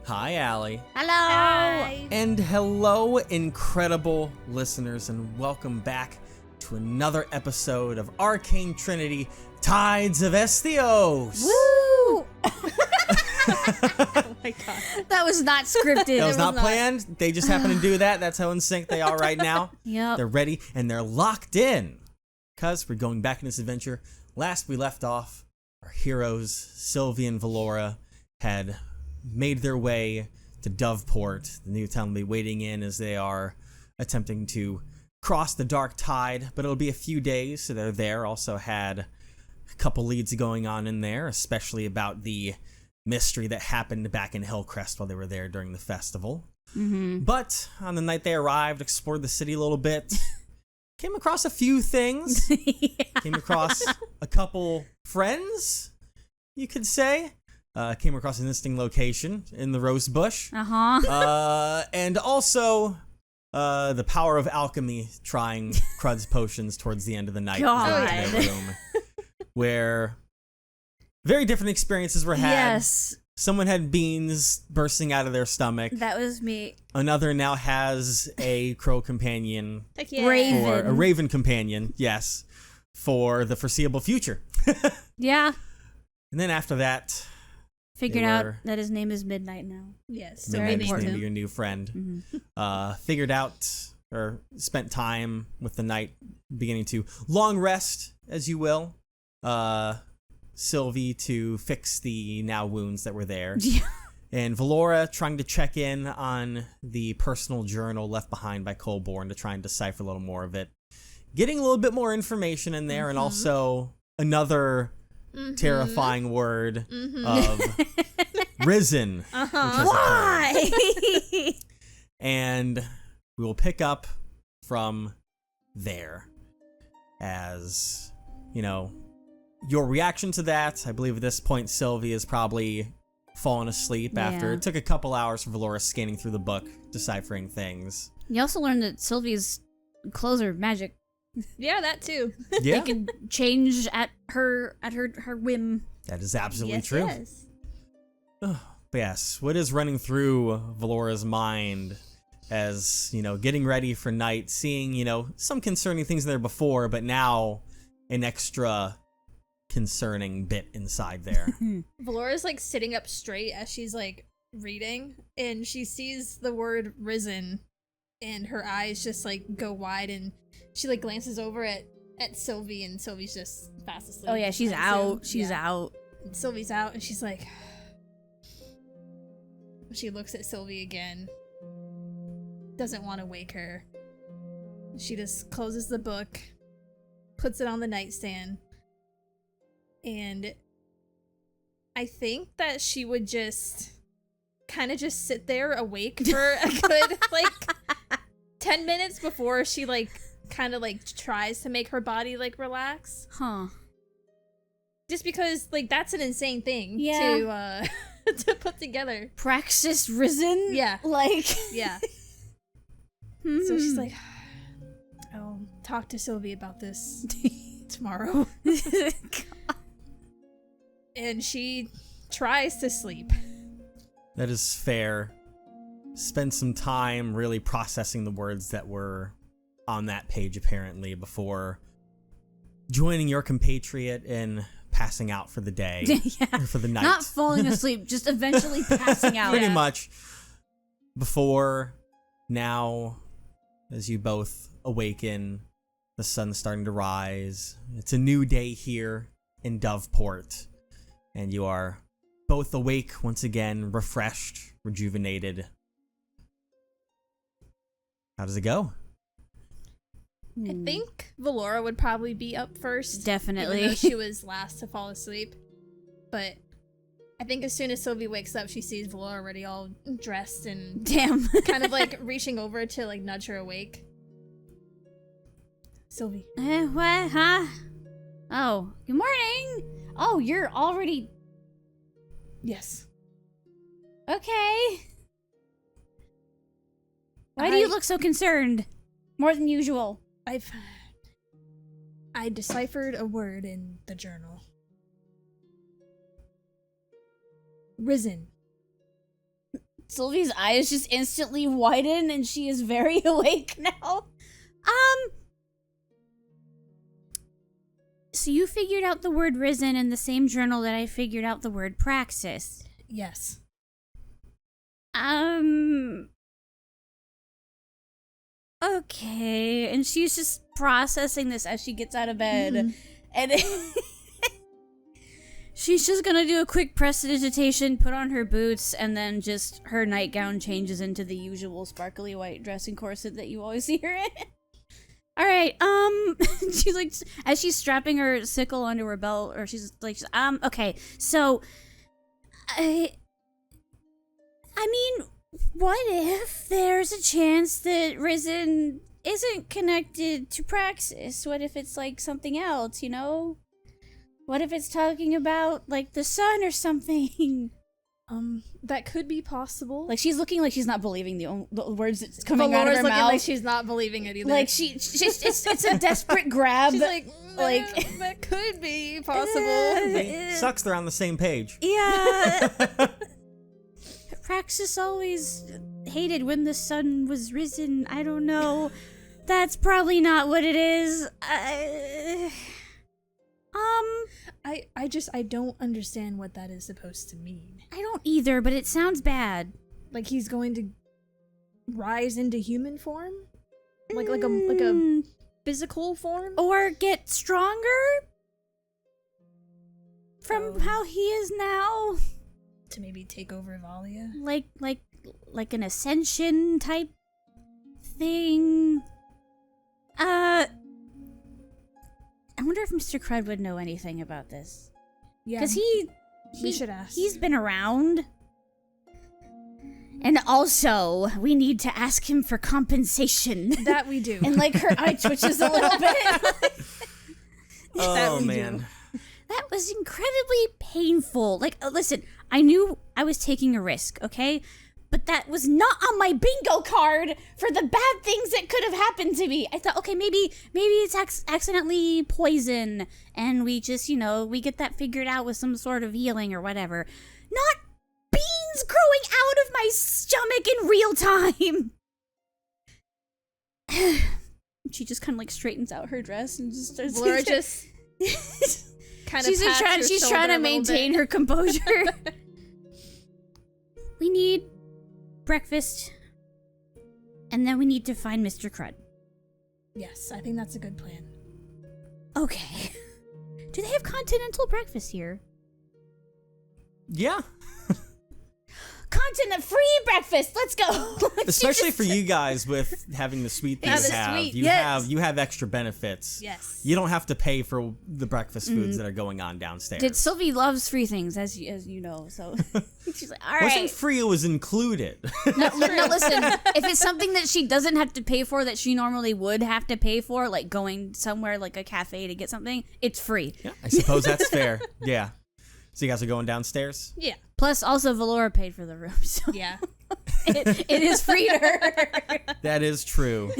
Hi, Allie. Hello! Hi. And hello, incredible listeners, and welcome back to another episode of Arcane Trinity, Tides of Esthios! Woo! Oh my god. That was not scripted. That was not planned. They just happen to do that. That's how in sync they are right now. Yep. They're ready, and they're locked in. Because we're going back in this adventure. Last we left off, our heroes, Silvie and Valora, had made their way to Doveport, the new town they'll be waiting in as they are attempting to cross the dark tide, but it'll be a few days, so they're there. Also had a couple leads going on in there, especially about the mystery that happened back in Hillcrest while they were there during the festival. Mm-hmm. But on the night they arrived, explored the city a little bit, came across a few things, came across a couple friends, you could say. Came across an interesting location in the rose bush. And also the power of alchemy trying Crud's potions towards the end of the night. God. In their room, where very different experiences were had. Yes. Someone had beans bursting out of their stomach. That was me. Another now has a crow companion. Heck yeah. Raven. Or a raven companion, yes, for the foreseeable future. Yeah. And then after that, Figured They out were- that his name is Midnight now. Yes. Very Midnight's important. name of your new friend. Mm-hmm. Figured out or spent time with the night beginning to long rest, as you will. Silvie to fix the now wounds that were there. Yeah. And Valora trying to check in on the personal journal left behind by Colborne to try and decipher a little more of it. Getting a little bit more information in there, and also another terrifying word of risen. Which has occurred. Why? And we will pick up from there. As, you know, your reaction to that. I believe at this point Silvie has probably fallen asleep after Yeah. it took a couple hours for Valora scanning through the book, deciphering things. You also learned that Sylvie's clothes are magic. Yeah, that too. Yeah, They can change at her whim. that is absolutely Yes, true. yes. But yes, what is running through Valora's mind as, you know, getting ready for night, seeing, you know, some concerning things there before, but now an extra concerning bit inside there. Valora's like sitting up straight as she's like reading, and she sees the word risen, and her eyes just like go wide, and she like glances over at Silvie, and Sylvie's just fast asleep. Oh yeah, she's I assume. out. She's Yeah. out. And Sylvie's out, and she's like, she looks at Silvie again. Doesn't want to wake her. She just closes the book, puts it on the nightstand, and I think that she would just kind of just sit there awake for a good like 10 minutes before she like kind of like tries to make her body like relax. Huh. Just because like that's an insane thing Yeah. to to put together. Praxis risen? Yeah. Like. Yeah. So she's like, I'll talk to Silvie about this tomorrow. And she tries to sleep. That is fair. Spend some time really processing the words that were on that page, apparently, before joining your compatriot and passing out for the day. Yeah. Or for the night. Not falling asleep, just eventually passing out. Pretty Yeah. much. Before now, as you both awaken, the sun's starting to rise. It's a new day here in Doveport. And you are both awake once again, refreshed, rejuvenated. How does it go? I think Valora would probably be up first. Definitely. Even though she was last to fall asleep. But I think as soon as Sylvie wakes up, she sees Valora already all dressed and Damn. kind of like reaching over to like nudge her awake. Sylvie. What? Huh? Oh, good morning. Oh, you're already. Yes. Okay. Why do you look so concerned? More than usual. I deciphered a word in the journal. Risen. Sylvie's eyes just instantly widen and she is very awake now. So you figured out the word risen in the same journal that I figured out the word praxis. Yes. Okay. And she's just processing this as she gets out of bed. And she's just gonna do a quick prestidigitation, put on her boots, and then just her nightgown changes into the usual sparkly white dressing corset that you always see her in. All right, she's like, as she's strapping her sickle onto her belt, or she's like, okay, so, I mean, what if there's a chance that Risen isn't connected to Praxis? What if it's like something else, you know? What if it's talking about like the sun or something? That could be possible. Like she's looking like she's not believing the words that's coming out of Valora's her looking mouth. like she's not believing it either. Like it's a desperate grab. She's like that could be possible. Sucks they're on the same page. Yeah. Praxis always hated when the sun was risen. I don't know. That's probably not what it is. I don't understand what that is supposed to mean. I don't either, but it sounds bad. Like he's going to rise into human form? Like a physical form? Or get stronger from how he is now. To maybe take over Valia? Like an ascension type thing. I wonder if Mr. Crud would know anything about this. Yeah. Because we should ask. He's been around. And also, we need to ask him for compensation. That we do. And like her eye twitches a little bit. Oh, man. That was incredibly painful. Like, listen, I knew I was taking a risk, okay? But that was not on my bingo card for the bad things that could have happened to me. I thought, okay, maybe it's accidentally poison, and we just, we get that figured out with some sort of healing or whatever. Not beans growing out of my stomach in real time. She just kind of like straightens out her dress and just starts. Laura just kind of she's trying to maintain her composure. We need breakfast, and then we need to find Mr. Crud. Yes, I think that's a good plan. Okay. Do they have continental breakfast here? Yeah. Continent-free breakfast. Let's go. Especially for you guys with having the suite that you have. Suite, You have extra benefits. Yes. You don't have to pay for the breakfast foods that are going on downstairs. Sylvie loves free things, as you know, so she's like, all right. Wasn't free, it was included. No, listen, if it's something that she doesn't have to pay for that she normally would have to pay for, like going somewhere like a cafe to get something, it's free. Yeah, I suppose that's fair. Yeah. So you guys are going downstairs? Yeah. Plus, also, Valora paid for the room, so Yeah. it is free to her. That is true.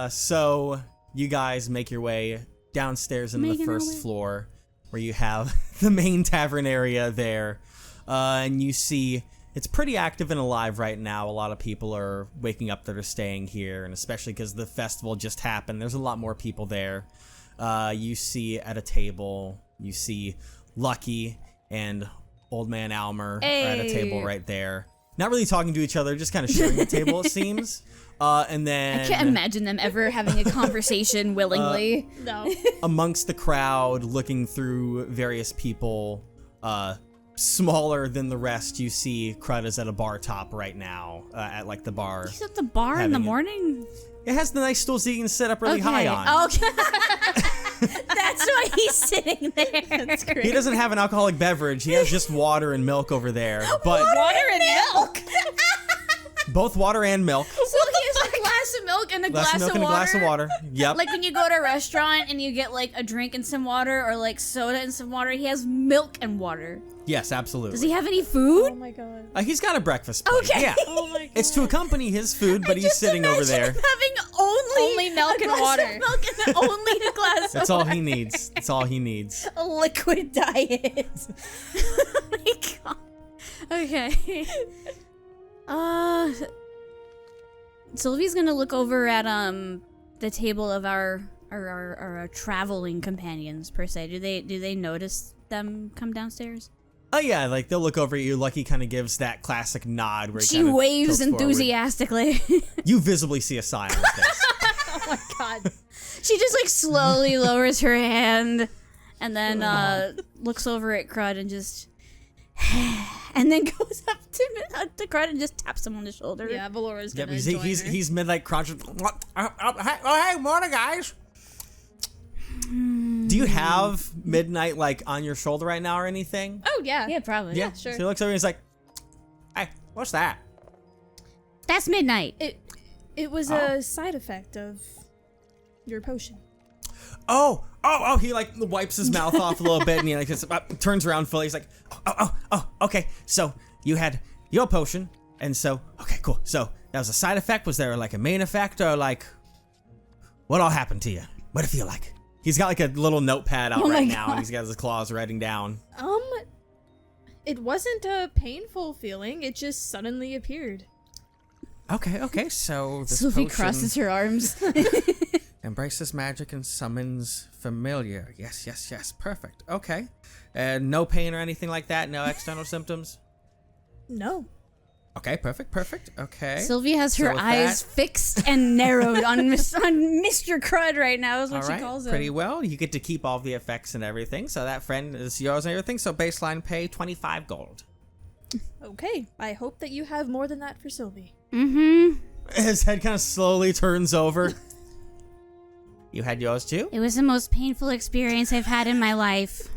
So you guys make your way downstairs in the first floor where you have the main tavern area there. And you see it's pretty active and alive right now. A lot of people are waking up that are staying here, and especially because the festival just happened, there's a lot more people there. You see at a table, you see Lucky and Old Man Almer are at a table right there. Not really talking to each other, just kind of sharing the table, it seems. And then I can't imagine them ever having a conversation willingly. No. Amongst the crowd, looking through various people, smaller than the rest, you see Crud is at a bar top right now, at like the bar. He's at the bar in the morning? It has the nice stools that you can sit up really high on. Okay. That's why he's sitting there. That's great. He doesn't have an alcoholic beverage. He has just water and milk over there. But Water and milk? both water and milk. So he has a glass of milk and a glass of and a water? glass of water. Yep. Like when you go to a restaurant and you get like a drink and some water, or like soda and some water, he has milk and water. Yes, absolutely. Does he have any food? Oh my god. He's got a breakfast plate. Okay. Yeah. Oh my god. It's to accompany his food, but he's sitting over there. Having only milk a and glass water. Of milk and only a glass That's of all water. he needs. That's all he needs. A liquid diet. Oh my god. Okay. Sylvie's gonna look over at the table of our traveling companions per se. Do they notice them come downstairs? Oh yeah, like they'll look over at you. Lucky kind of gives that classic nod where he She kind of waves tilts forward. enthusiastically. You visibly see a sign on his face. Oh my god. She just like slowly lowers her hand and then looks over at Crud and just and then goes up to Crud and just taps him on the shoulder. Yeah, Valora's gonna He's join her. he's midnight crunch. Hey, morning guys. Do you have midnight like on your shoulder right now or anything? Oh yeah. Yeah, probably. Yeah, sure. So he looks over and he's like, "Hey, what's that?" That's midnight. It was a side effect of your potion. Oh! He like wipes his mouth off a little bit and he like just, turns around fully. He's like, oh, okay. So you had your potion, and so okay, cool. So that was a side effect. Was there like a main effect, or like what all happened to you? What did it feel like? He's got like a little notepad out right now, and he's got his claws writing down. It wasn't a painful feeling. It just suddenly appeared. Okay. So this Sylvie potion crosses her arms. embraces magic and summons familiar. Yes. Perfect. Okay. No pain or anything like that. No external symptoms. No. Okay. Perfect. Okay. Sylvie has her with eyes that- fixed and narrowed on Mr. Crud right now is what All she right, calls him. pretty well. You get to keep all the effects and everything. So that friend is yours and everything. So baseline pay 25 gold. Okay. I hope that you have more than that for Sylvie. Mm-hmm. His head kind of slowly turns over. You had yours too? It was the most painful experience I've had in my life.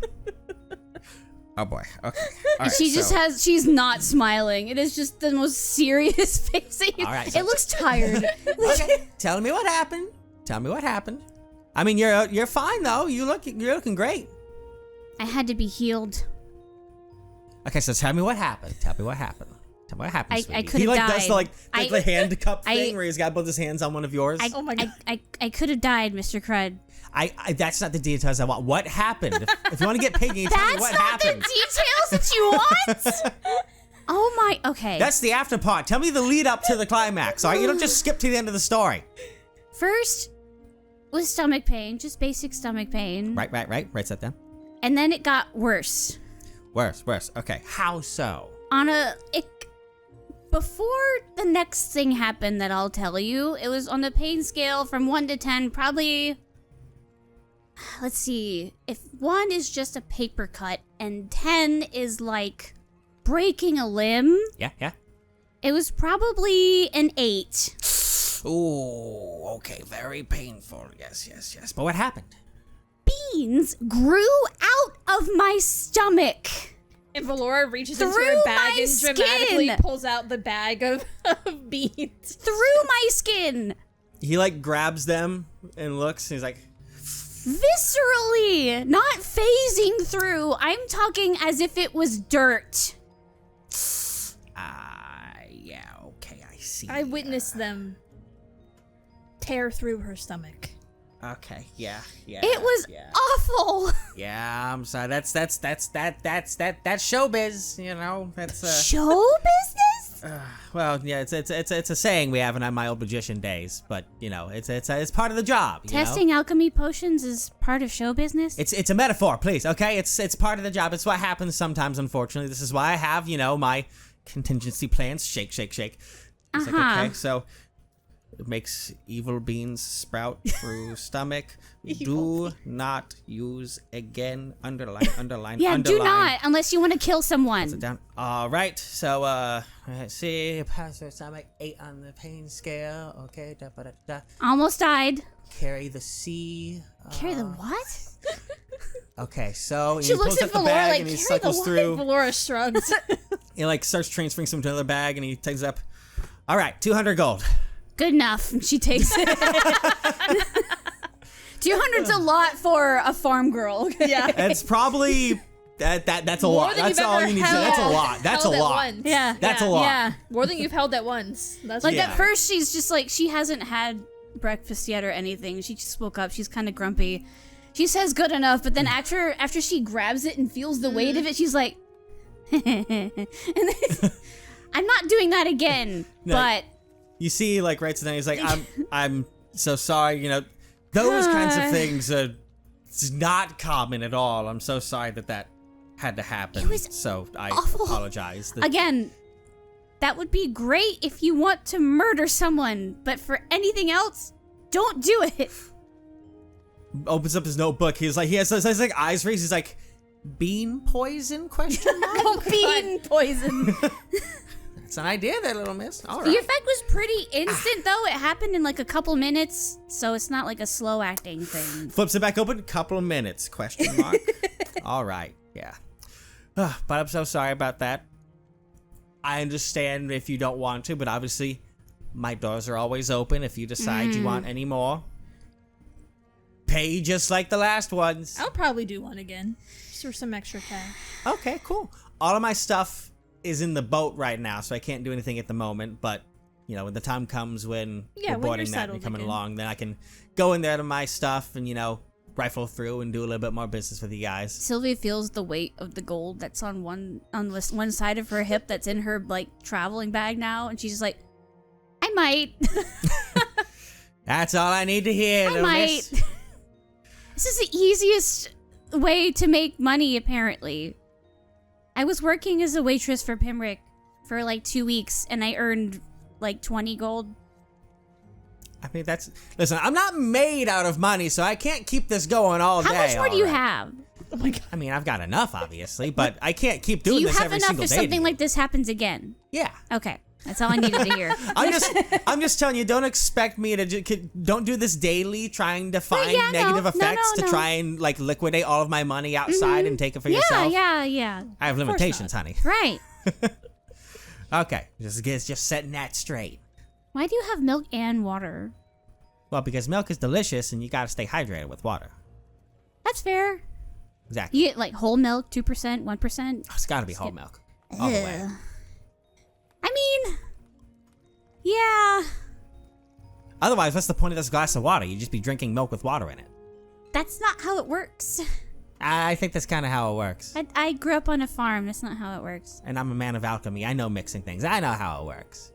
Oh boy. Okay. All right, She just has, she's not smiling. It is just the most serious face. All right, so- It looks tired. Okay. Tell me what happened. I mean, you're fine though. You're looking great. I had to be healed. Okay, so tell me what happened. I Sweetie. could've He like does died. the hand cup I- thing where he's got both his hands on one of yours. Oh my god. I could have died, Mr. Crud. I that's not the details I want. What happened? If you want to get paid, you tell me That's what not happened. the details that you want? Oh my, okay. That's the after part. Tell me the lead up to the climax, all right? You don't just skip to the end of the story. First was stomach pain, just basic stomach pain. Right. Write that down. And then it got worse. Worse. Okay. How so? Before the next thing happened that I'll tell you, it was on the pain scale from 1 to 10, probably, let's see, if 1 is just a paper cut and 10 is like breaking a limb, Yeah. it was probably an 8. Ooh, okay. Very painful. Yes. But what happened? Beans grew out of my stomach. And Valora reaches into Through her bag my and dramatically skin. pulls out the bag of beans. Through my skin. He like grabs them and looks. And he's like, Viscerally. Not phasing through. I'm talking as if it was dirt. yeah. Okay, I see. I witnessed them tear through her stomach. Okay. Yeah. It was awful. Yeah, I'm sorry. That's showbiz. You know, that's Show business? well, yeah. It's a saying we have in my old magician days, but you know, it's part of the job. You know? Testing alchemy potions is part of show business? It's a metaphor, please. Okay, it's part of the job. It's what happens sometimes. Unfortunately, this is why I have my contingency plans. Shake. It's like, okay, so. It makes evil beans sprout through stomach. Do not use again. Underline. Yeah, underline. do not, unless you want to kill someone. Sit down. All right. So, let's see. Pass her stomach. 8 on the pain scale. Okay. Almost died. Carry the C. Carry the what? Okay. So She he looks pulls at out the Valora bag like, and he carry the cycles what? through. Valora shrugs. He like starts transferring some to another bag and he takes it up. All right. 200 gold. Good enough. She takes it. 200's a lot for a farm girl. Yeah. It's probably that's a More lot. than That's you've all ever you need to say. That's a held- lot. That's a held at lot. once. Yeah. That's a lot. Yeah. More than you've held at once. That's Like Yeah. at first she's just like, she hasn't had breakfast yet or anything. She just woke up. She's kind of grumpy. She says good enough, but then after she grabs it and feels the weight of it, she's like, and then I'm not doing that again. No. But You see, like, right to then, he's like, I'm so sorry, you know, those kinds of things are it's not common at all. I'm so sorry that had to happen. It was so I awful. apologize. Again, that would be great if you want to murder someone, but for anything else, don't do it. Opens up his notebook. He has like eyes raised. He's like, bean poison? Question mark. Bean poison. It's an idea there, little miss. All The right. effect was pretty instant, though. It happened in like a couple minutes, so it's not like a slow acting thing. Flips it back open. Couple of minutes? Question mark. All right. Yeah. But I'm so sorry about that. I understand if you don't want to, but obviously my doors are always open if you decide you want any more. Pay just like the last ones. I'll probably do one again. Just for some extra cash. Okay, cool. All of my stuff is in the boat right now, so I can't do anything at the moment, but you know, when the time comes when we're when boarding you're that and settled coming again. along, then I can go in there to my stuff and, you know, rifle through and do a little bit more business with you guys. Sylvie feels the weight of the gold that's on one side of her hip that's in her like traveling bag now, and she's just like, I might. That's all I need to hear, I little might. miss. This is the easiest way to make money, apparently. I was working as a waitress for Pimrick for like 2 weeks, and I earned like 20 gold. I mean, listen, I'm not made out of money, so I can't keep this going all day. How much more do you alright? have? Oh my god. I mean, I've got enough, obviously, but I can't keep Do doing you this have every enough single if day. something like this happens again? Yeah. Okay, that's all I needed to hear. I'm just telling you, don't expect me to don't do this daily, trying to find yeah, no. negative No, effects no. to try and like liquidate all of my money outside and take it for yourself. Yeah. I have limitations, honey. Right. Okay, just setting that straight. Why do you have milk and water? Well, because milk is delicious and you gotta stay hydrated with water. That's fair. Exactly. You get like whole milk, 2%, 1%. It's gotta be whole milk. All the way. I mean, yeah. Otherwise, what's the point of this glass of water? You'd just be drinking milk with water in it. That's not how it works. I think that's kind of how it works. I grew up on a farm. That's not how it works. And I'm a man of alchemy. I know mixing things. I know how it works.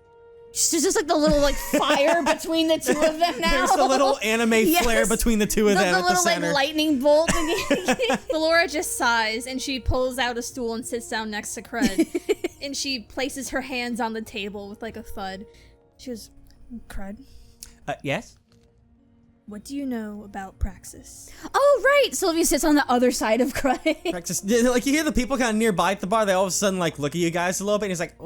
There's just like the little like fire between the two of them now. There's the little anime Yes. flare between the two of them the at the little center. like lightning bolt. Valora just sighs and she pulls out a stool and sits down next to Crud. And she places her hands on the table with like a thud. She goes, Crud, Yes? what do you know about Praxis? Oh right, Sylvia sits on the other side of Cry. Practice. Like, you hear the people kind of nearby at the bar, they all of a sudden, like, look at you guys a little bit, and he's like,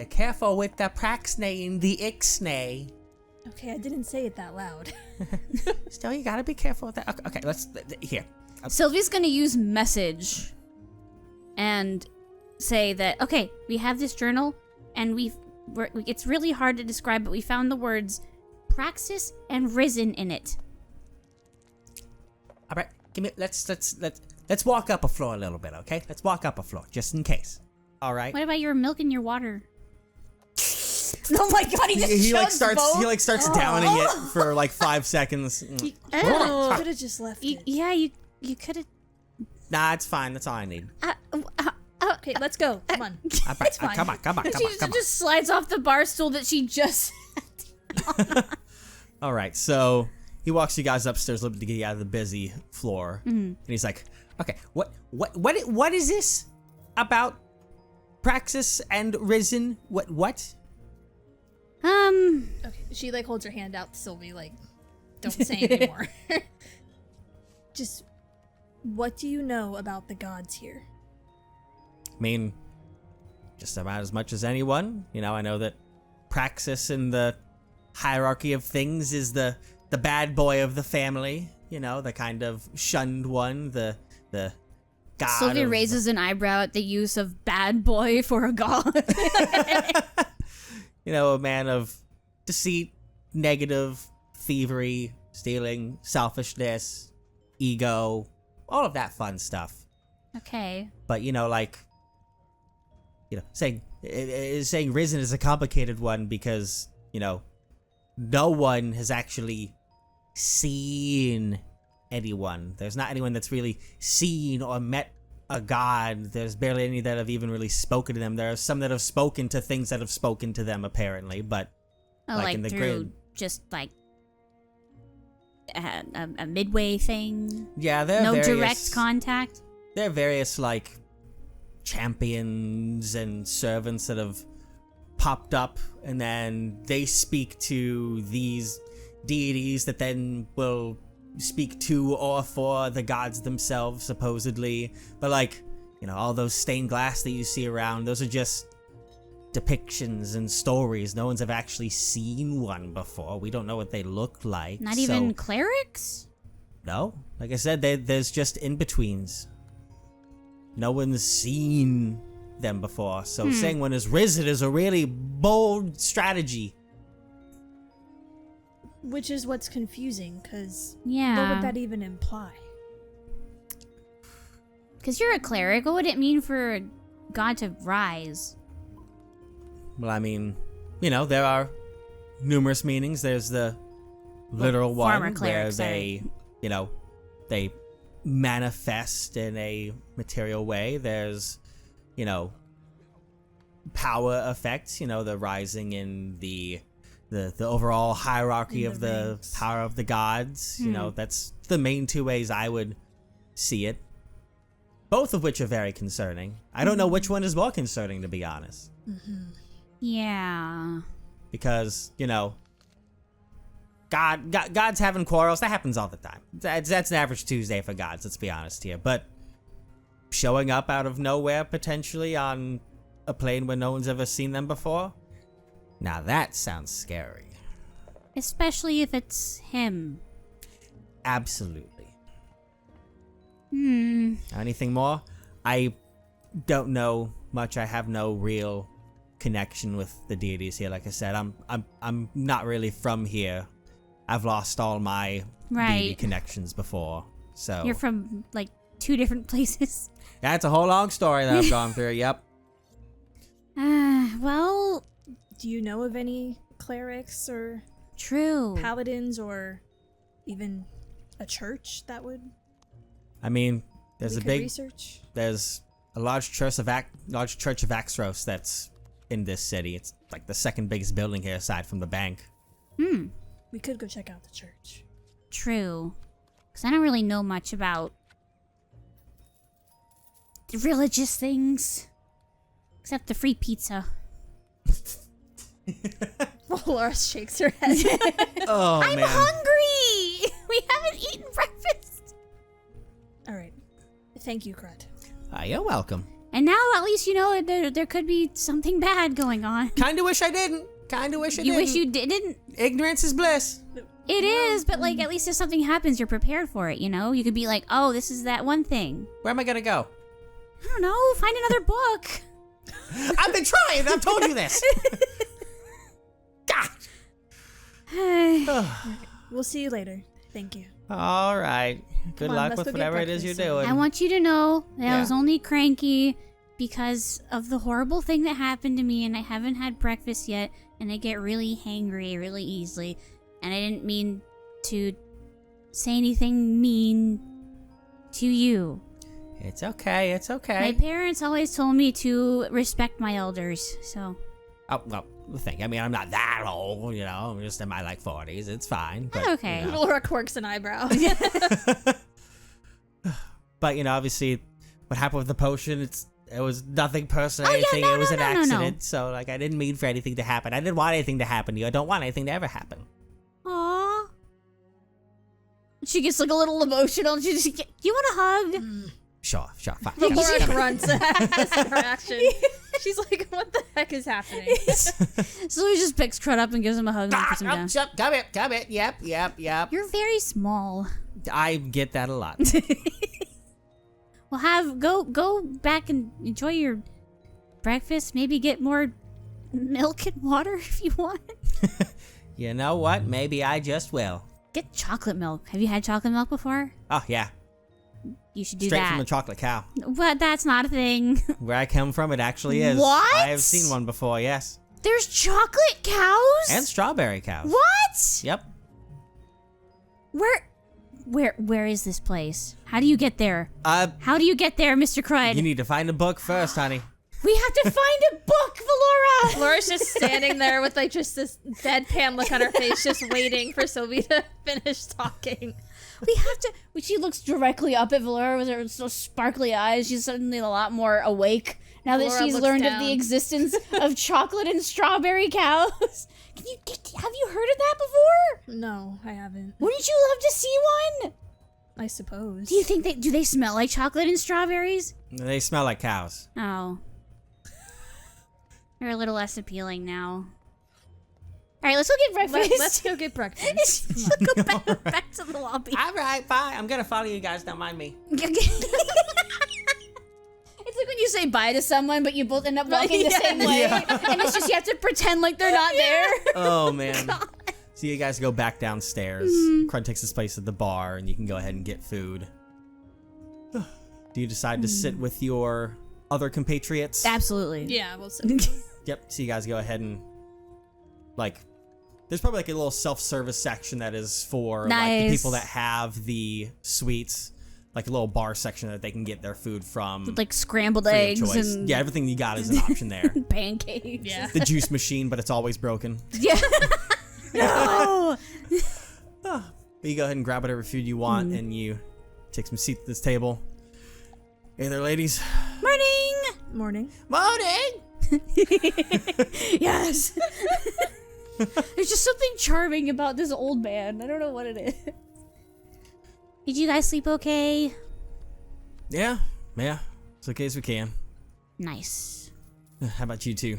careful with the Praxnay and the Ixnay. Okay, I didn't say it that loud. Still, you gotta be careful with that. Okay, let's, here. Sylvia's gonna use message and say that okay, we have this journal and it's really hard to describe, but we found the words Praxis and Risen in it. All right, let's walk up a floor a little bit, okay? Let's walk up a floor, just in case. All right? What about your milk and your water? Oh my god, He starts downing it for like 5 seconds. Could have just left it. Yeah, you could have. Nah, it's fine. That's all I need. Okay, let's go. Come on. All right, fine. come on. She just slides off the bar stool that she just. All right, so he walks you guys upstairs, looking to get you out of the busy floor, and he's like, "Okay, what is this about Praxis and Risen? What? Okay, she like holds her hand out to Sylvie, like, don't say anymore. Just, what do you know about the gods here? I mean, just about as much as anyone. You know, I know that Praxis in the hierarchy of things is the bad boy of the family. You know, the kind of shunned one, the god. Sylvia of, raises an eyebrow at the use of bad boy for a god. You know, a man of deceit, negative, thievery, stealing, selfishness, ego, all of that fun stuff. Okay. But, you know, like, you know, saying Risen is a complicated one because, you know, no one has actually seen anyone. There's not anyone that's really seen or met a god. There's barely any that have even really spoken to them. There are some that have spoken to things that have spoken to them, apparently, but like in the through grid. just like a midway thing. Yeah, there are no various, direct contact. There are various like champions and servants that have popped up, and then they speak to these deities that then will speak to or for the gods themselves, supposedly. But like, you know, all those stained glass that you see around, those are just depictions and stories. No one's ever actually seen one before. We don't know what they look like. Not even clerics? No. Like I said, there's just in-betweens. No one's seen them before. So saying one is risen is a really bold strategy. Which is what's confusing, because Yeah. what would that even imply? Because you're a cleric, what would it mean for a god to rise? Well, I mean, you know, there are numerous meanings. There's the literal farmer one cleric, where sorry. they, you know, they manifest in a material way. There's, you know, power effects, you know, the rising in the overall hierarchy In of the the ranks. power of the gods. You know, that's the main two ways I would see it. Both of which are very concerning. I don't know which one is more concerning, to be honest. Yeah. Because, you know, gods having quarrels, that happens all the time. That's an average Tuesday for gods, let's be honest here. But showing up out of nowhere, potentially, on a plane where no one's ever seen them before, now that sounds scary. Especially if it's him. Absolutely. Hmm. Anything more? I don't know much. I have no real connection with the deities here. Like I said, I'm not really from here. I've lost all my deity Right. connections before. So You're from like 2 different places. that's a whole long story that I've gone through. Yep. Well, Do you know of any clerics or true. paladins or even a church that would I mean, we could research? there's a large church of Axros that's in this city. It's like the second biggest building here aside from the bank. We could go check out the church. True. Because I don't really know much about the religious things. Except the free pizza. Laura shakes her head. Oh I'm man. hungry! We haven't eaten breakfast. All right. Thank you, Crut. You're welcome. And now at least you know there could be something bad going on. Kinda wish I didn't. Kinda wish I You didn't. wish you didn't? Ignorance is bliss. It is, but like at least if something happens, you're prepared for it, you know? You could be like, oh, this is that one thing. Where am I gonna go? I don't know, find another book. I've been trying. I've told you this. God. We'll see you later. Thank you. All right. Good Come on, luck let's with go get whatever it is you're breakfast. doing. I want you to know that I Yeah. was only cranky because of the horrible thing that happened to me, and I haven't had breakfast yet, and I get really hangry really easily, and I didn't mean to say anything mean to you. It's okay. It's My okay. parents always told me to respect my elders, so Oh, well, thank you. I mean, I'm not that old, you know. I'm just in my, 40s. It's fine. But, okay. You know. Laura quirks an eyebrow. But, you know, obviously, what happened with the potion, it was nothing personal or Oh, yeah, anything. no, It was no, an no, no, no. accident. So, I didn't mean for anything to happen. I didn't want anything to happen to you. I don't want anything to ever happen. Aww. She gets like a little emotional. She just, you want a hug? Sure, fine. Laura grunts as her action. She's like, what the heck is happening? So he just picks Crud up and gives him a hug and puts him down. Come it. Yep. You're very small. I get that a lot. Well, go back and enjoy your breakfast. Maybe get more milk and water if you want. You know what? Maybe I just will. Get chocolate milk. Have you had chocolate milk before? Oh, yeah. You should do Straight that. from the chocolate cow. But that's not a thing. Where I come from, it actually is. What? I have seen one before, yes. There's chocolate cows? And strawberry cows. What? Yep. Where? Where is this place? How do you get there? How do you get there, Mr. Crud? You need to find a book first, honey. We have to find a book, Valora! Laura's just standing there with like just this deadpan look on her face, just waiting for Sylvie to finish talking. We have to. When she looks directly up at Valora with her so sparkly eyes, she's suddenly a lot more awake now that Valora she's looks learned down. of the existence of chocolate and strawberry cows. Have you heard of that before? No, I haven't. Wouldn't you love to see one? I suppose. Do you think do they smell like chocolate and strawberries? They smell like cows. Oh. They're a little less appealing now. All right, let's go get breakfast. Let's go get breakfast. Let's go back to the lobby. All right, bye. I'm gonna follow you guys. Don't mind me. It's like when you say bye to someone, but you both end up walking the same way. Yeah. And it's just you have to pretend like they're not there. Oh man. So you guys go back downstairs. Crud takes his place at the bar, and you can go ahead and get food. Do you decide to sit with your other compatriots? Absolutely. Yeah, we'll see. Yep. So you guys go ahead and there's probably like a little self-service section that is for like the Nice. people that have the suites, like a little bar section that they can get their food from. Like scrambled free of eggs choice. and Yeah, everything you got is an option there. pancakes. Yeah. The juice machine, but it's always broken. Yeah. No. But you go ahead and grab whatever food you want, and you take some seats at this table. Hey there, ladies. Morning. Morning. Morning. Yes. There's just something charming about this old man. I don't know what it is. Did you guys sleep okay? Yeah, as okay as we can. Nice. How about you two?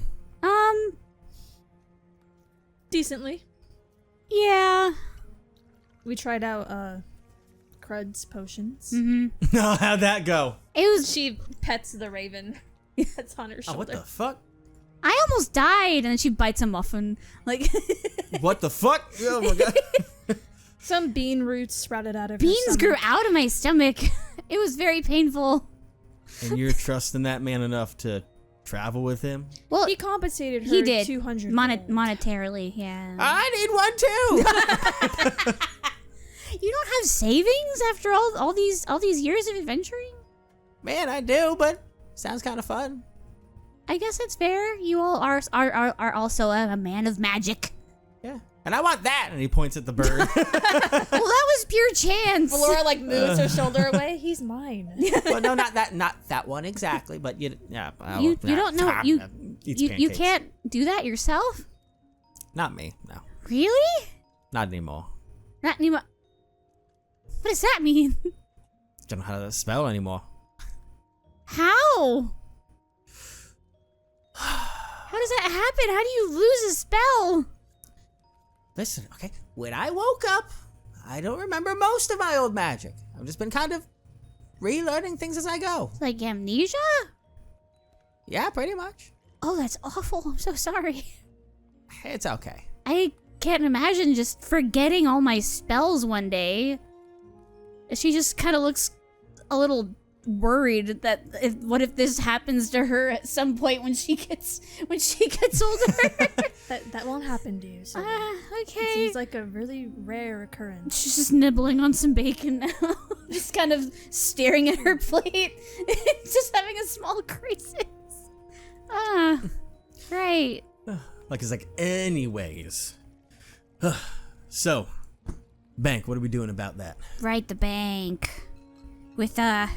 Decently. Yeah. We tried out Crud's potions. No, how'd that go? It was. She pets the raven that's on her Oh, shoulder. what the fuck? I almost died, and then she bites a muffin. Like What the fuck? Oh my god. Some bean roots sprouted out of her beans stomach. grew out of my stomach. It was very painful. And you're trusting that man enough to travel with him? Well, He compensated her he did 200 monetarily. Yeah. I need one too. You don't have savings after all these years of adventuring? Man, I do, but sounds kind of fun. I guess it's fair. You all are also a man of magic. Yeah. And I want that. And he points at the bird. Well, that was pure chance. Laura like moves her shoulder away. He's mine. Well, no, not that one exactly, but yeah. Well, You don't know eats you pancakes. can't do that yourself? Not me. No, Really? not anymore. Not anymore. What does that mean? Don't know how to spell anymore. How? How does that happen? How do you lose a spell? Listen, okay. When I woke up, I don't remember most of my old magic. I've just been kind of relearning things as I go. Like amnesia? Yeah, pretty much. Oh, that's awful. I'm so sorry. It's okay. I can't imagine just forgetting all my spells one day. She just kind of looks a little worried that what if this happens to her at some point when she gets older. That won't happen to you. So it Okay. seems like a really rare occurrence. She's just nibbling on some bacon now. Just kind of staring at her plate. Just having a small crisis. Right. It's like, anyways. So, Bank, what are we doing about that? Right, the bank. With, what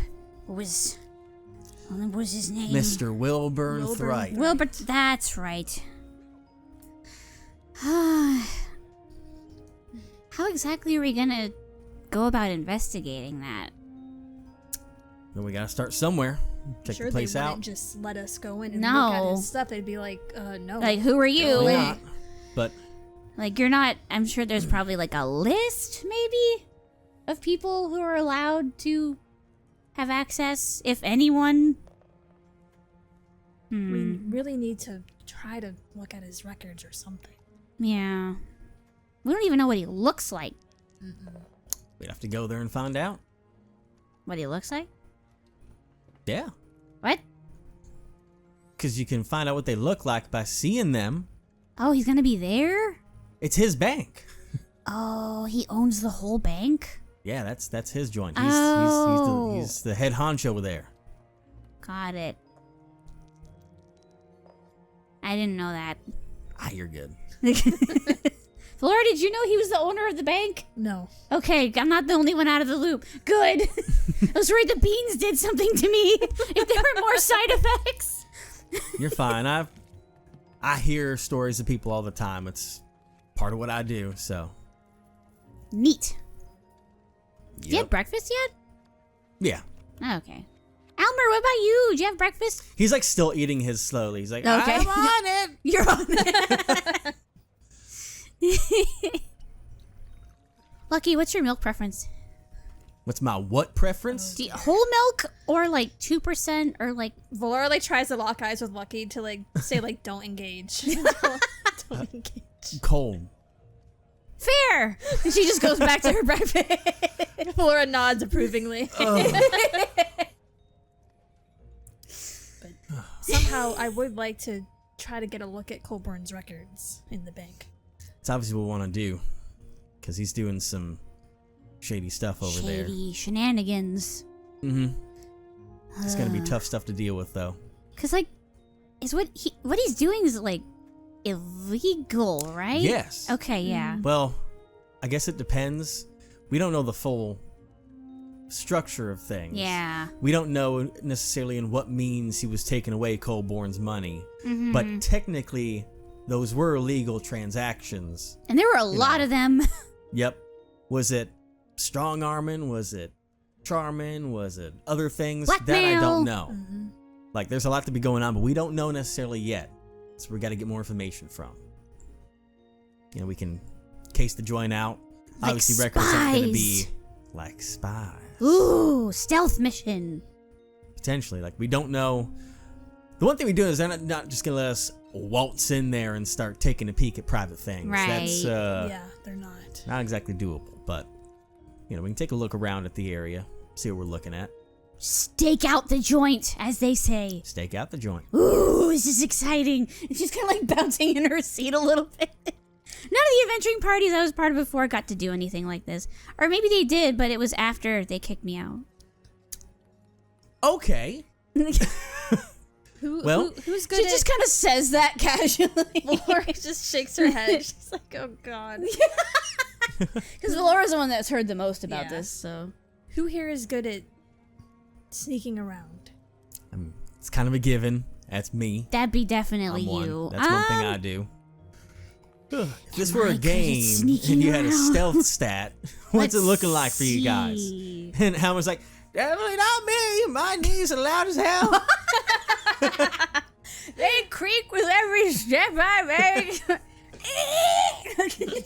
was his name? Mr. Wilburn Thright. Wilbert, that's right. How exactly are we gonna go about investigating that? Well, we gotta start somewhere. Check Sure, the place they out. wouldn't just let us go in and No. look at his stuff. They'd be like, no. Like, who are you? Probably not, but Like, you're not, I'm sure there's probably like a list, maybe, of people who are allowed to have access, if anyone. We really need to try to look at his records or something. Yeah. We don't even know what he looks like. we'd have to go there and find out. What he looks like? Yeah. What? Because you can find out what they look like by seeing them. Oh, he's gonna be there? It's his bank. Oh, he owns the whole bank? Yeah, that's his joint. He's the head honcho over there. Got it. I didn't know that. You're good. Valora, did you know he was the owner of the bank? No. Okay, I'm not the only one out of the loop. Good. I was worried the beans did something to me. If there were more side effects. You're fine. I hear stories of people all the time. It's part of what I do, so. Neat. Yep. Did you have breakfast yet? Yeah. Okay. Elmer, what about you? Did you have breakfast? He's like still eating his slowly. He's like, Okay. I'm on it. You're on it. Lucky, what's your milk preference? What's my what preference? Whole milk or like 2% or like... Valora like tries to lock eyes with Lucky to like say like don't engage. don't engage. Cold. Fair. And she just goes back to her breakfast. Valora nods approvingly. But somehow I would like to try to get a look at Colborne's records in the bank. It's obviously what we want to do, because he's doing some shady stuff over there. Shady shenanigans. Mm-hmm. It's gonna be tough stuff to deal with, though. Cause like, is what he's doing is like illegal, right? Yes. Okay, yeah. Well, I guess it depends. We don't know the full structure of things. Yeah. We don't know necessarily in what means he was taking away Colborne's money, but technically, those were illegal transactions. And there were a lot of them. Yep. Was it strong arming? Was it charming? Was it other things? That I Blackmail. don't know. Like, there's a lot to be going on, but we don't know necessarily yet. So we got to get more information from. You know, we can case the joint out. Like Obviously, records aren't going to spies. be like spies. Ooh, stealth mission. Potentially. Like, we don't know. The one thing we do is they're not just going to let us waltz in there and start taking a peek at private things. Right. That's Yeah, they're not. not exactly doable, but, you know, we can take a look around at the area, see what we're looking at. Stake out the joint, as they say. Stake out the joint. Ooh, this is exciting. And she's kind of like bouncing in her seat a little bit. None of the adventuring parties I was part of before got to do anything like this. Or maybe they did, but it was after they kicked me out. Okay. Who's good She at... just kind of says that casually. Valora just shakes her head. She's like, oh god. Because Valora's the one that's heard the most about Yeah. this, so. Who here is good at sneaking around? It's kind of a given. That's me. That'd be definitely I'm one. you. That's one thing I do. If this were I a good at game sneaking and you had a around? stealth stat, what's it Let's looking like for you guys? see. And Howard's like, definitely not me. My knees are loud as hell. They creak with every step I make.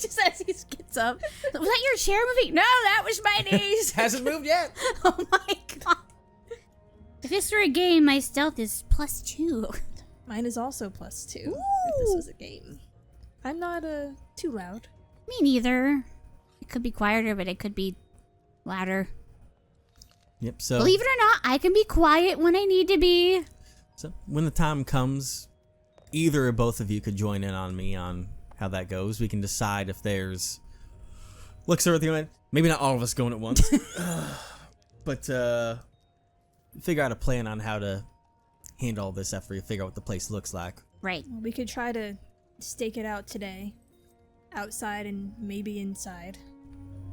Just as he gets up. Was that your chair moving? No, that was my knees. Hasn't moved yet. Oh my god. If this were a game, my stealth is +2. Mine is also +2. If this was a game. I'm not too loud. Me neither. It could be quieter, but it could be louder. Yep, so, Believe it or not, I can be quiet when I need to be. so when the time comes, either or both of you could join in on me on how that goes. We can decide if there's... Look, sir, maybe not all of us going at once. But figure out a plan on how to handle all this after we figure out what the place looks like. Right. We could try to stake it out today. Outside and maybe inside.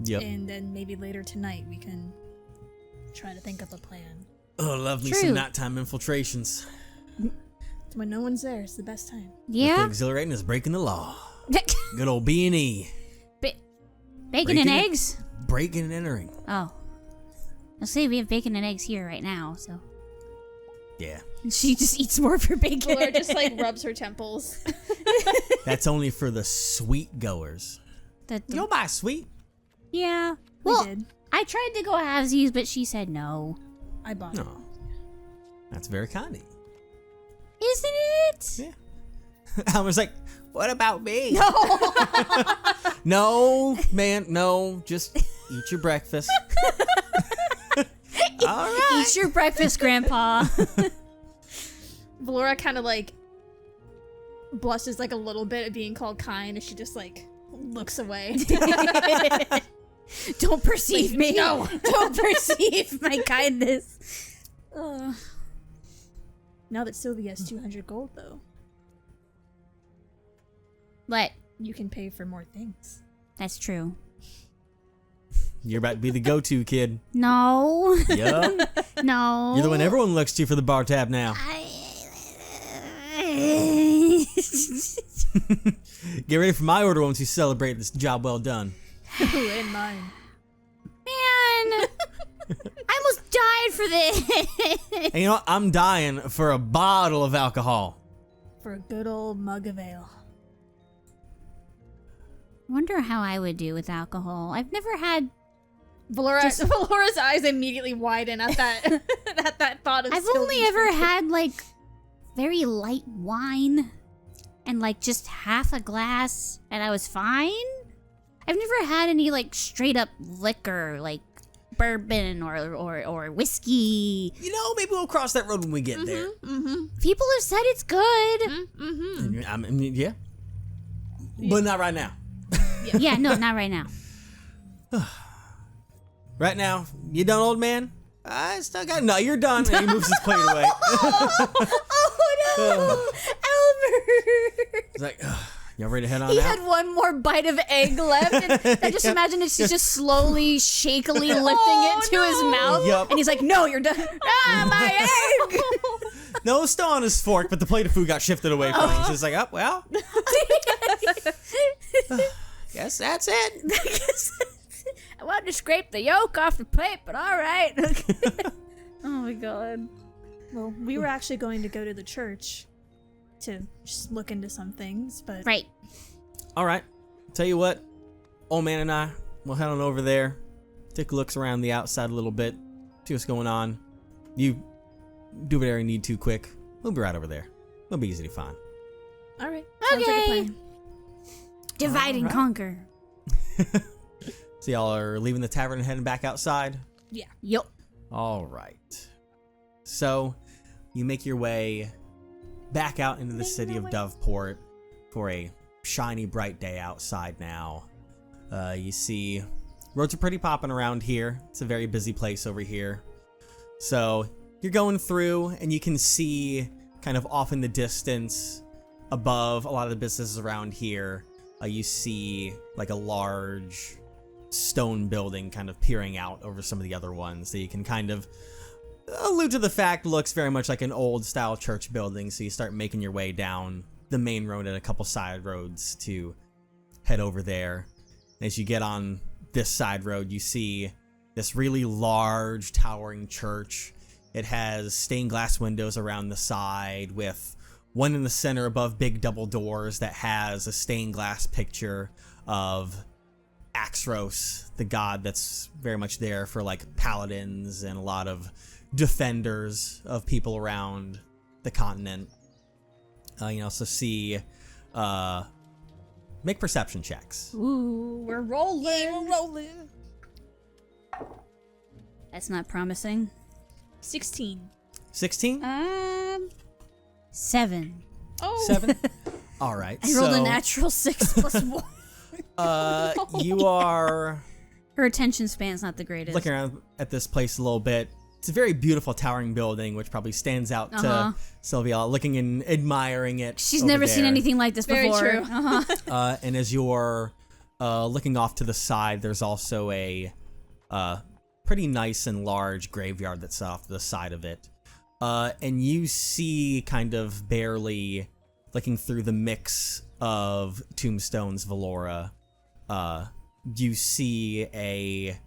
Yep. And then maybe later tonight we can try to think up a plan. Oh, love me True. some nighttime infiltrations. When no one's there, it's the best time. Nothing Yeah. exhilarating is breaking the law. Good old B&E. Bacon and eggs? Breaking and entering. Oh. I'll say we have bacon and eggs here right now, so. Yeah. She just eats more of her bacon. Valora just like rubs her temples. That's only for the sweet goers. You'll buy sweet. Yeah. We Well, did. I tried to go halvesies, but she said no. I bought it. No. That's very kind of you. Isn't it? Yeah. I was like, what about me? No. No, man, no. Just eat your breakfast. All right. Eat your breakfast, Grandpa. Valora kind of like blushes like a little bit at being called kind as she just like looks away. Don't perceive me. No. Don't perceive my kindness. Ugh. Now that Sylvie has 200 gold, though, What? you can pay for more things. That's true. You're about to be the go-to kid. No. Yup. No. You're the one everyone looks to for the bar tab now. Get ready for my order once you celebrate this job well done. And mine. Man. I almost died for this. And you know what? I'm dying for a bottle of alcohol. For a good old mug of ale. Wonder how I would do with alcohol. I've never had. Valora's eyes immediately widen at that at that thought of I've Sylvie only ever drinking. had like very light wine and like just half a glass and I was fine. I've never had any like straight up liquor like bourbon or whiskey. You know, maybe we'll cross that road when we get there. People have said it's good. I mean, yeah. But not right now. Yeah, no, not right now. Right now, you done, old man? I still got... No, you're done. And he moves his plate away. Oh no, Albert! He's like, y'all ready to head on He out? had one more bite of egg left, and I just imagine it's just slowly, shakily lifting it to his mouth, Yup. and he's like, "No, you're done." Ah, my egg! No, it's still on his fork, but the plate of food got shifted away from him. So he's like, oh, well, guess that's it. I wanted to scrape the yolk off the plate, but all right. Oh my god. Well, we were actually going to go to the church to just look into some things, but Right. All right. Tell you what, old man and I, we'll head on over there, take looks around the outside a little bit, see what's going on. You do whatever you need to quick. We'll be right over there. It'll be easy to find. all right. Sounds like a Okay. plan. Divide and Alright. conquer. So y'all are leaving the tavern and heading back outside? Yeah. Yup. All right. So you make your way back out into the city of Doveport for a shiny, bright day outside now. You see roads are pretty popping around here. It's a very busy place over here. So you're going through and you can see kind of off in the distance above a lot of the businesses around here. You see like a large stone building kind of peering out over some of the other ones that you can kind of allude to the fact looks very much like an old style church building. So you start making your way down the main road and a couple side roads to head over there. And as you get on this side road, you see this really large towering church. It has stained glass windows around the side with one in the center above big double doors that has a stained glass picture of Axros, the god that's very much there for like paladins and a lot of defenders of people around the continent. You also see make perception checks. Ooh, we're rolling. That's not promising. 16. 16? 7. Oh. 7? All right. I rolled a natural 6 plus 1. You are Her attention span's not the greatest. looking around at this place a little bit. It's a very beautiful towering building, which probably stands out to Sylvia, looking and admiring it. She's over never seen there. anything like this Very before. true. And as you're looking off to the side, there's also a pretty nice and large graveyard that's off to the side of it. And you see, kind of barely looking through the mix of tombstones, Valora, you see a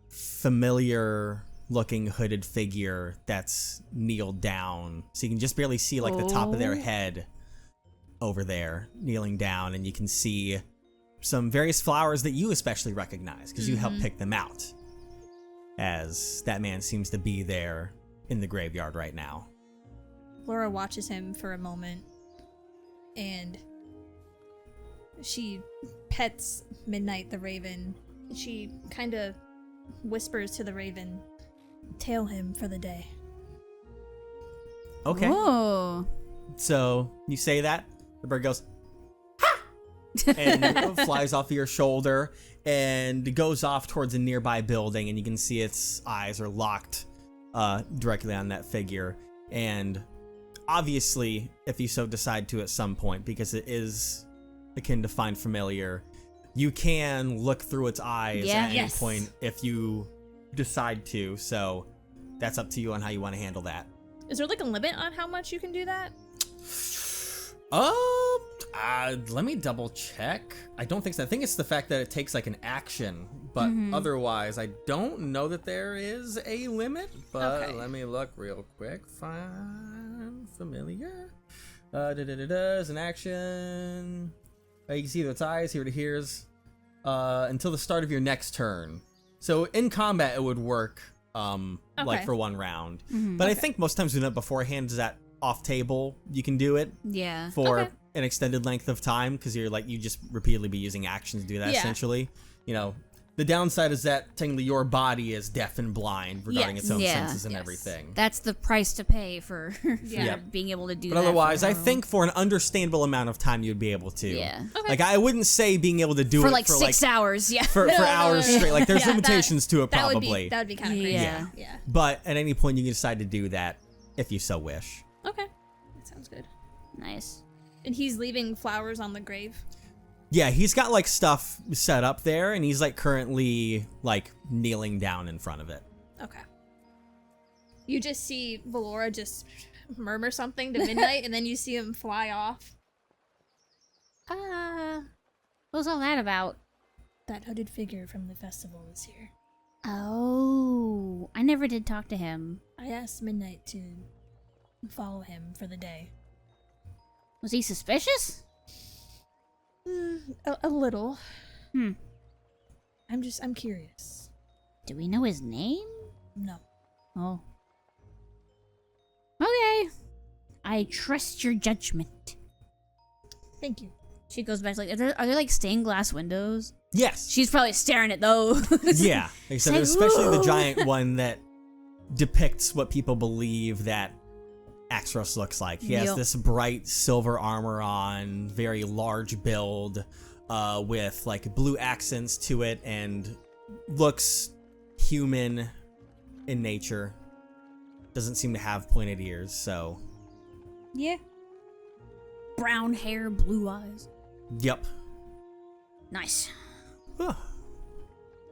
familiar looking hooded figure that's kneeled down. So you can just barely see like the top of their head over there, kneeling down, and you can see some various flowers that you especially recognize because you helped pick them out, as that man seems to be there in the graveyard right now. Laura watches him for a moment, and she pets Midnight the Raven. She kind of whispers to the Raven, "Tail him for the day." Okay. Oh. So you say that, the bird goes, "Ha!" and flies off of your shoulder and goes off towards a nearby building, and you can see its eyes are locked directly on that figure. And obviously, if you so decide to at some point, because it is akin to Find Familiar, you can look through its eyes at any point if you decide to. So that's up to you on how you want to handle that. Is there like a limit on how much you can do that? Let me double check. I don't think so. I think it's the fact that it takes like an action, but otherwise, I don't know that there is a limit. But let me look real quick. Find Familiar. Is an action. You can see its eyes, hear what it hears, until the start of your next turn. So in combat, it would work, like for one round. But I think most times doing that beforehand is that off table. You can do it. Yeah. For an extended length of time, because you're like, you just repeatedly be using actions to do that. Essentially, you know. The downside is that technically your body is deaf and blind regarding its own senses and everything. That's the price to pay for being able to do that. But otherwise, I think for an understandable amount of time, you'd be able to. Yeah. Okay. Like, I wouldn't say being able to do for it like for 6 hours. Yeah. For hours straight. Like, there's Yeah, limitations to it, probably. That would be kind of crazy. Yeah. Yeah. But at any point, you can decide to do that if you so wish. Okay. That sounds good. Nice. And he's leaving flowers on the grave. Yeah, he's got like stuff set up there, and he's like currently like kneeling down in front of it. Okay. You just see Valora just murmur something to Midnight, and then you see him fly off. What was all that about? That hooded figure from the festival is here. Oh, I never did talk to him. I asked Midnight to follow him for the day. Was he suspicious? A little. I'm curious. Do we know his name? No. Oh. Okay. I trust your judgment. Thank you. She goes back to like, are there like stained glass windows? Yes. She's probably staring at those. Yeah. Like I said, Say, especially the "Whoa." giant one that depicts what people believe that Axros looks like. He has this bright silver armor on, very large build, with like blue accents to it, and looks human in nature. Doesn't seem to have pointed ears, so. Yeah. Brown hair, blue eyes. Yep. Nice.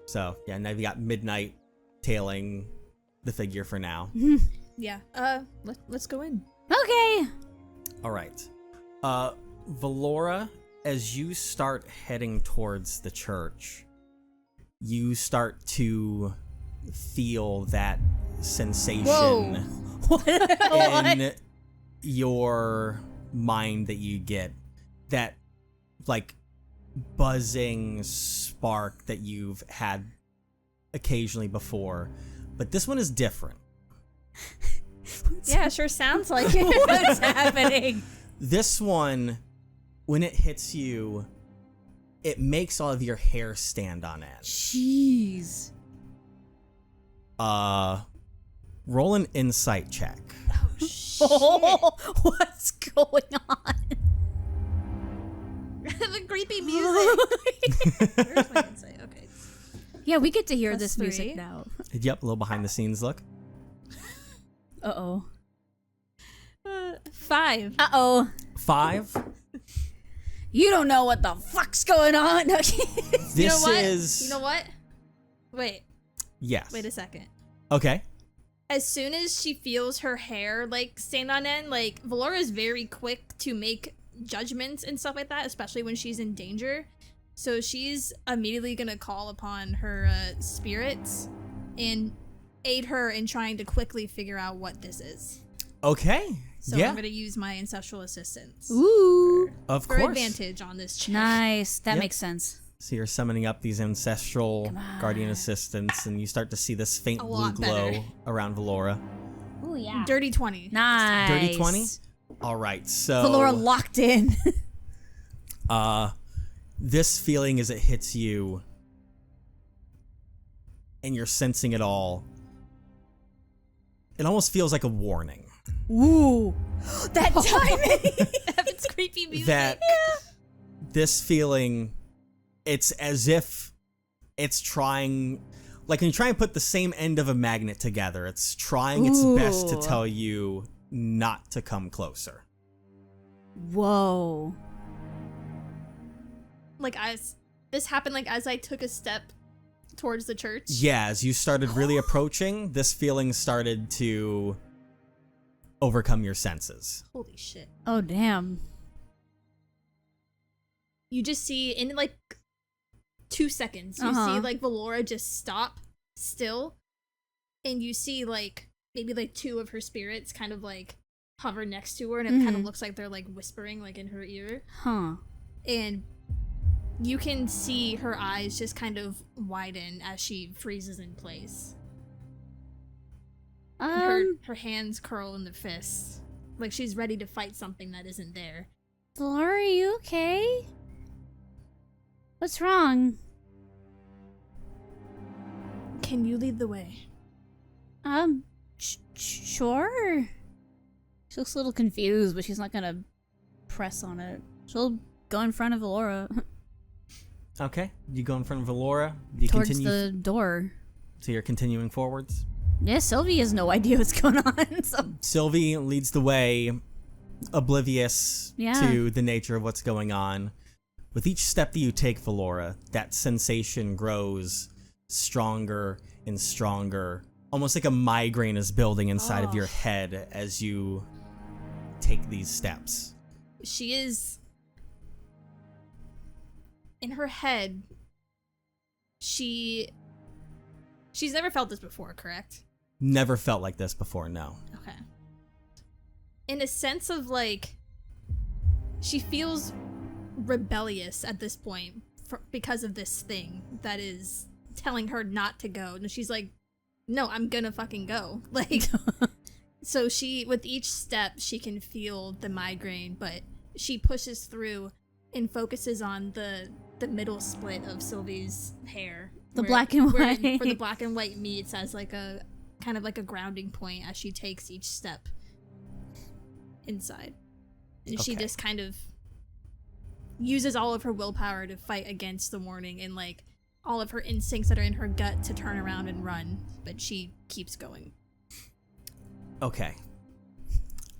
So, yeah, now you got Midnight tailing the figure for now. Yeah. Let's go in. Okay. All right. Valora, as you start heading towards the church, you start to feel that sensation in your mind that you get, that like buzzing spark that you've had occasionally before, but this one is different. Yeah, sure sounds like it. What's happening? This one, when it hits you, it makes all of your hair stand on end. Jeez. Roll an insight check. Oh, shit. What's going on? The creepy music. Where's my insight? Okay. Yeah, we get to hear Plus this 3. music now. Yep, a little behind the scenes look. Uh-oh. 5. Uh-oh. 5. You don't know what the fuck's going on. This You know what? is... You know what? Wait. Yes. Wait a second. Okay. As soon as she feels her hair like stand on end, like Valora is very quick to make judgments and stuff like that, especially when she's in danger. So she's immediately gonna call upon her spirits and aid her in trying to quickly figure out what this is. Okay. So yeah. I'm gonna use my ancestral assistance Ooh. Of for course. advantage on this check. Nice. That Yep. makes sense. So you're summoning up these ancestral Come on. guardian assistants, and you start to see this faint A blue lot glow better. around Valora. Ooh, yeah. Dirty 20. Nice. Dirty 20? All right, so... Valora locked in. This feeling as it hits you, and you're sensing it all, it almost feels like a warning. Ooh. That timing. It's creepy music. That this feeling, it's as if it's trying, like when you try and put the same end of a magnet together, it's trying its best to tell you not to come closer. Whoa. Like, as this happened, like, as I took a step towards the church? Yeah, as you started really approaching, this feeling started to overcome your senses. Holy shit. Oh, damn. You just see, in, like, 2 seconds, you see, like, Valora just stop still, and you see, like, maybe, like, 2 of her spirits kind of, like, hover next to her, and it kind of looks like they're, like, whispering, like, in her ear. Huh. And you can see her eyes just kind of widen as she freezes in place. Her hands curl in the fists, like she's ready to fight something that isn't there. Valora, are you okay? What's wrong? Can you lead the way? Sure. She looks a little confused, but she's not gonna press on it. She'll go in front of Valora. Okay, you go in front of Valora. You Towards continue the door. So you're continuing forwards? Yeah, Silvie has no idea what's going on. So. Silvie leads the way, oblivious to the nature of what's going on. With each step that you take, Valora, that sensation grows stronger and stronger. Almost like a migraine is building inside of your head as you take these steps. She is... in her head, she's never felt this before, correct? Never felt like this before, no. Okay. In a sense of, like, she feels rebellious at this point because of this thing that is telling her not to go. And she's like, no, I'm gonna fucking go. Like, so she, with each step, she can feel the migraine, but she pushes through and focuses on the middle split of Sylvie's hair. The black and white. Where the black and white meets as like a kind of like a grounding point as she takes each step inside. And she just kind of uses all of her willpower to fight against the warning and like all of her instincts that are in her gut to turn around and run, but she keeps going. Okay.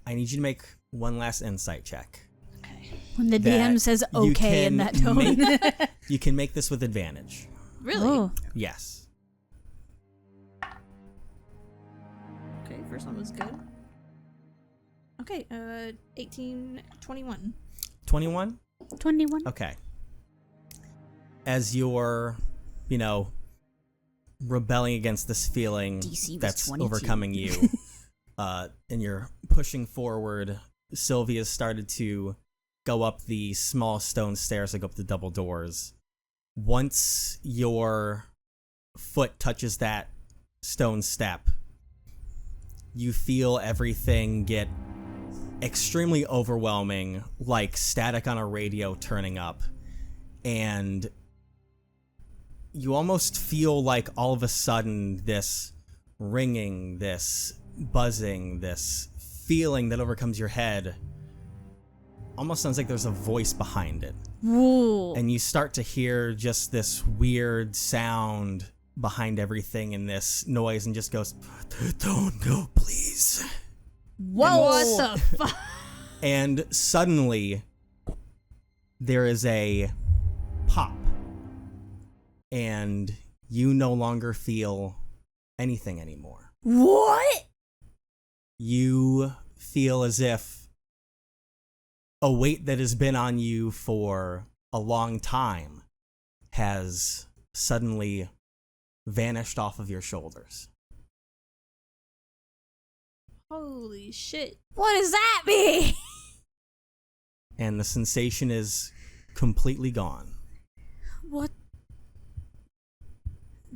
I need you to make one last insight check. When the DM says okay in that tone. You can make this with advantage. Really? Oh. Yes. Okay, first one was good. Okay, 18, 21. 21? 21. Okay. As you're, rebelling against this feeling that's 22. overcoming you, and you're pushing forward, Sylvia started to go up the small stone stairs that go up the double doors. Once your foot touches that stone step, you feel everything get extremely overwhelming, like static on a radio turning up. And you almost feel like all of a sudden this ringing, this buzzing, this feeling that overcomes your head almost sounds like there's a voice behind it. Ooh. And you start to hear just this weird sound behind everything in this noise and just goes, don't go, please. Whoa. What the fuck? And suddenly there is a pop and you no longer feel anything anymore. What? You feel as if a weight that has been on you for a long time has suddenly vanished off of your shoulders. Holy shit. What does that mean? And the sensation is completely gone. What?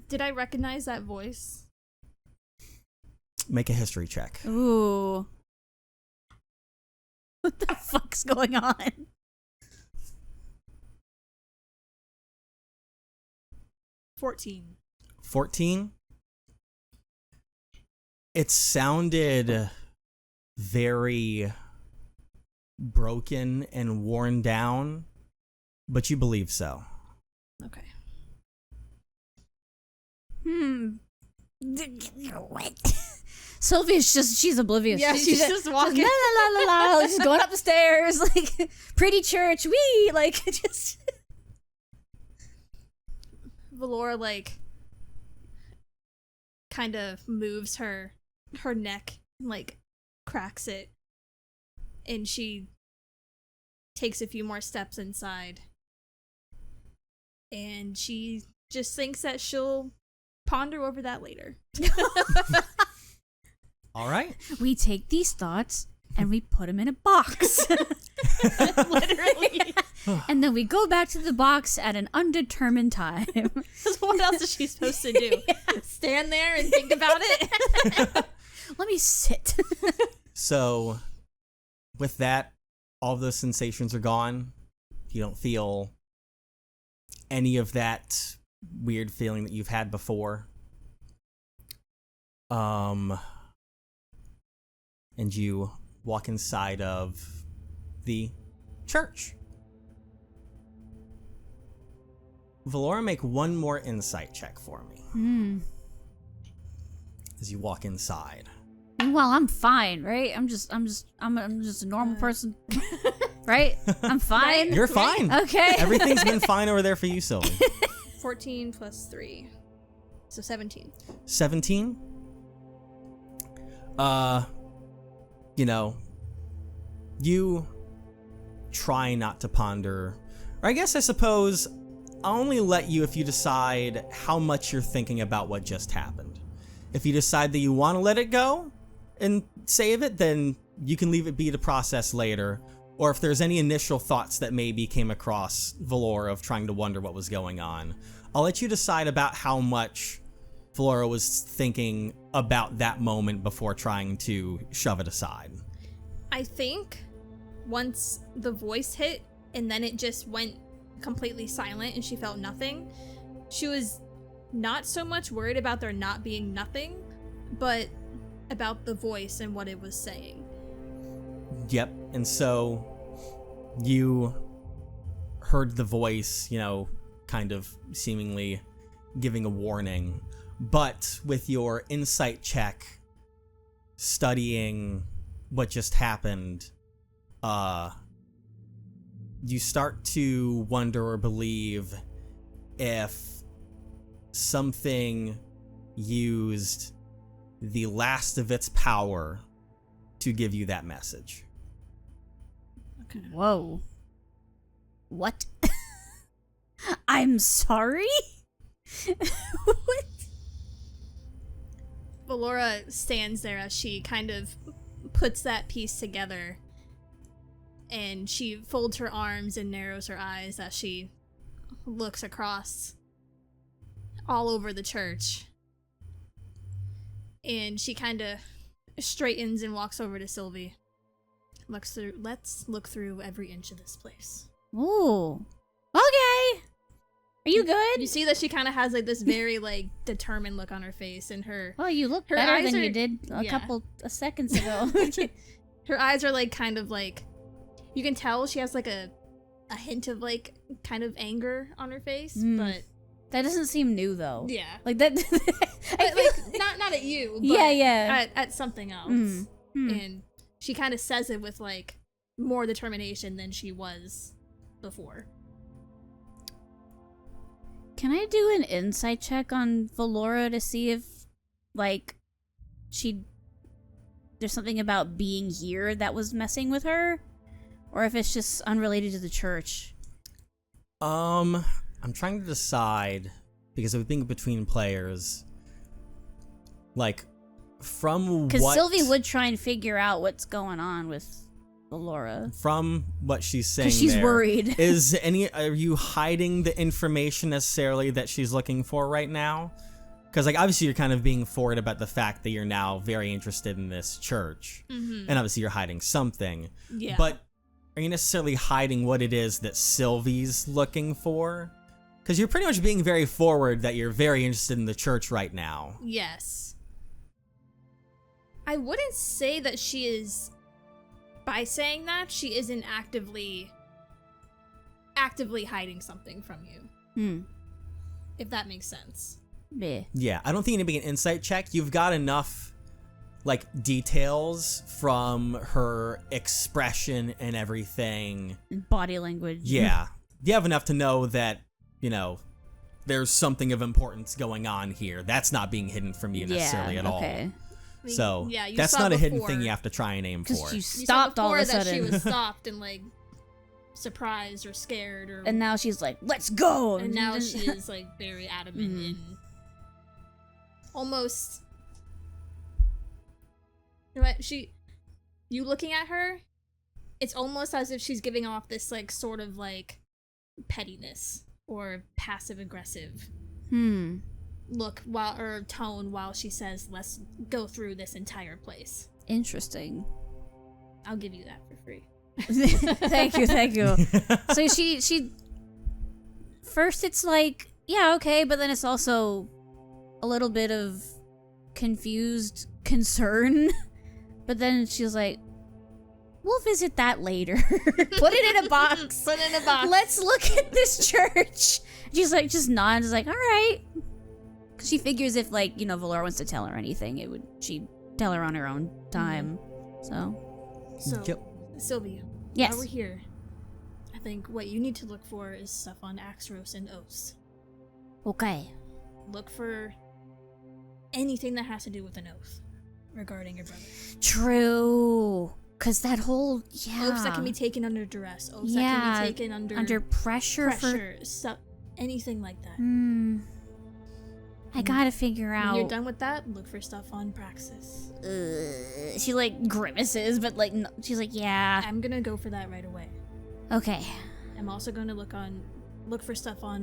Did I recognize that voice? Make a history check. Ooh. What the fuck's going on? 14. 14? It sounded very broken and worn down, but you believe so. Okay. What? Sylvia's she's oblivious. Yeah, she's just walking. La la la la la, just going up the stairs, like, pretty church, wee, like, just. Valora, like, kind of moves her neck, like, cracks it, and she takes a few more steps inside. And she just thinks that she'll ponder over that later. All right. We take these thoughts and we put them in a box. Literally. And then we go back to the box at an undetermined time. What else is she supposed to do? Stand there and think about it? Let me sit. So, with that, all of those sensations are gone. You don't feel any of that weird feeling that you've had before. And you walk inside of the church. Valora, make one more insight check for me. As you walk inside. Well, I'm fine, right? I'm just a normal person, right? I'm fine. You're fine. Okay. Everything's been fine over there for you, Sylvie. 14 plus 3. So 17. 17? You know, you try not to ponder, or I suppose I'll only let you if you decide how much you're thinking about what just happened. If you decide that you want to let it go and save it, then you can leave it be to process later. Or if there's any initial thoughts that maybe came across Valora of trying to wonder what was going on, I'll let you decide about how much Valora was thinking about that moment before trying to shove it aside. I think once the voice hit and then it just went completely silent and she felt nothing, she was not so much worried about there not being nothing, but about the voice and what it was saying. Yep, and so you heard the voice, you know, kind of seemingly giving a warning, but with your insight check studying what just happened, you start to wonder or believe if something used the last of its power to give you that message. Okay. Whoa. What? I'm sorry? What? Valora stands there as she kind of puts that piece together, and she folds her arms and narrows her eyes as she looks across all over the church. And she kind of straightens and walks over to Silvie. Let's look through every inch of this place. Ooh. Okay. Are you good? You see that she kind of has like this very like determined look on her face, and her Oh, you look her better eyes than are- you did a yeah. couple of seconds ago. her eyes are like kind of like, you can tell she has like a hint of like kind of anger on her face, but That doesn't seem new though. yeah, Like that. I but, like not at you, but Yeah. at something else. And she kind of says it with like more determination than she was before. Can I do an insight check on Valora to see if, like, there's something about being here that was messing with her? Or if it's just unrelated to the church? I'm trying to decide, because I would think between players, like, from what... Because Sylvie would try and figure out what's going on with Valora. From what she's saying Because she's there, worried. are you hiding the information necessarily that she's looking for right now? Because, like, obviously you're kind of being forward about the fact that you're now very interested in this church. And obviously you're hiding something. Yeah. But are you necessarily hiding what it is that Sylvie's looking for? Because you're pretty much being very forward that you're very interested in the church right now. Yes. I wouldn't say that she is, by saying that, she isn't actively actively hiding something from you. If that makes sense. Yeah, I don't think it'd be an insight check. You've got enough, like, details from her expression and everything. Body language. Yeah. You have enough to know that, you know, there's something of importance going on here. That's not being hidden from you necessarily at all. Okay. So, Yeah, you that's saw not a hidden before- thing you have to try and aim for. Because you You saw stopped all of a before that she sudden. was stopped and like surprised or scared or And now she's like, let's go! and now she is like very adamant and almost you know what, you looking at her, it's almost as if she's giving off this like sort of like pettiness or passive aggressive look or tone while she says, let's go through this entire place. Interesting. I'll give you that for free. Thank you. So she first it's like, yeah, okay, but then it's also a little bit of confused concern. But then she's like, we'll visit that later. Put it in a box. Put it in a box. Let's look at this church. She's like, just nods, like, all right. Because she figures if, like, you know, Valora wants to tell her anything, she'd tell her on her own time. So, Yep. Sylvie, yes. while we're here, I think what you need to look for is stuff on Axros and Oaths. Okay. Look for anything that has to do with an oath regarding your brother. True. Because that whole, Oaths that can be taken under duress. Oaths Yeah, that can be taken under pressure anything like that. I gotta figure When out. you're done with that, look for stuff on Praxis. She like grimaces, but like no, she's like, yeah. I'm gonna go for that right away. Okay. I'm also gonna look for stuff on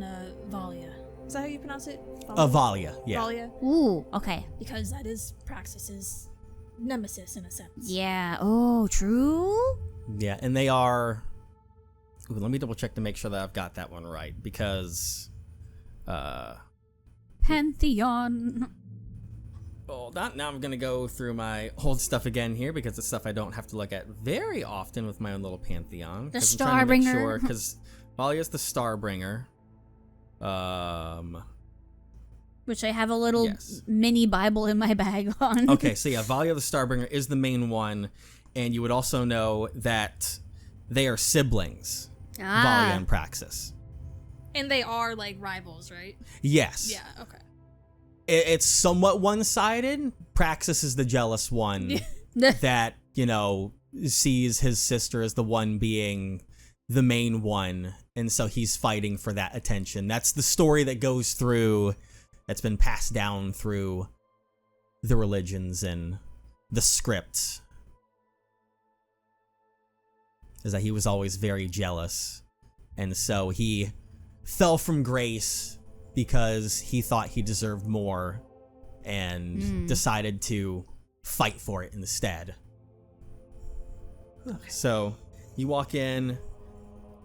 Valia. Is that how you pronounce it? Valia, yeah. Valia, Ooh. Okay. because that is Praxis's nemesis in a sense. Yeah. Oh, true. Yeah, and they are... Ooh, let me double check to make sure that I've got that one right, because... Pantheon. Hold on, now I'm gonna go through my old stuff again here, because it's stuff I don't have to look at very often with my own little pantheon. The 'cause I'm trying to make Starbringer. sure, because Valia's the Starbringer. Which I have a little Yes. mini Bible in my bag on. Okay, so yeah, Valia the Starbringer is the main one, and you would also know that they are siblings, Valia and Praxis. And they are like rivals, right? Yes. Yeah, okay. It's somewhat one-sided. Praxis is the jealous one that, you know, sees his sister as the one being the main one, and so he's fighting for that attention. That's the story that goes through, that's been passed down through the religions and the scripts, is that he was always very jealous, and so he fell from grace because he thought he deserved more and decided to fight for it instead. Okay. So you walk in,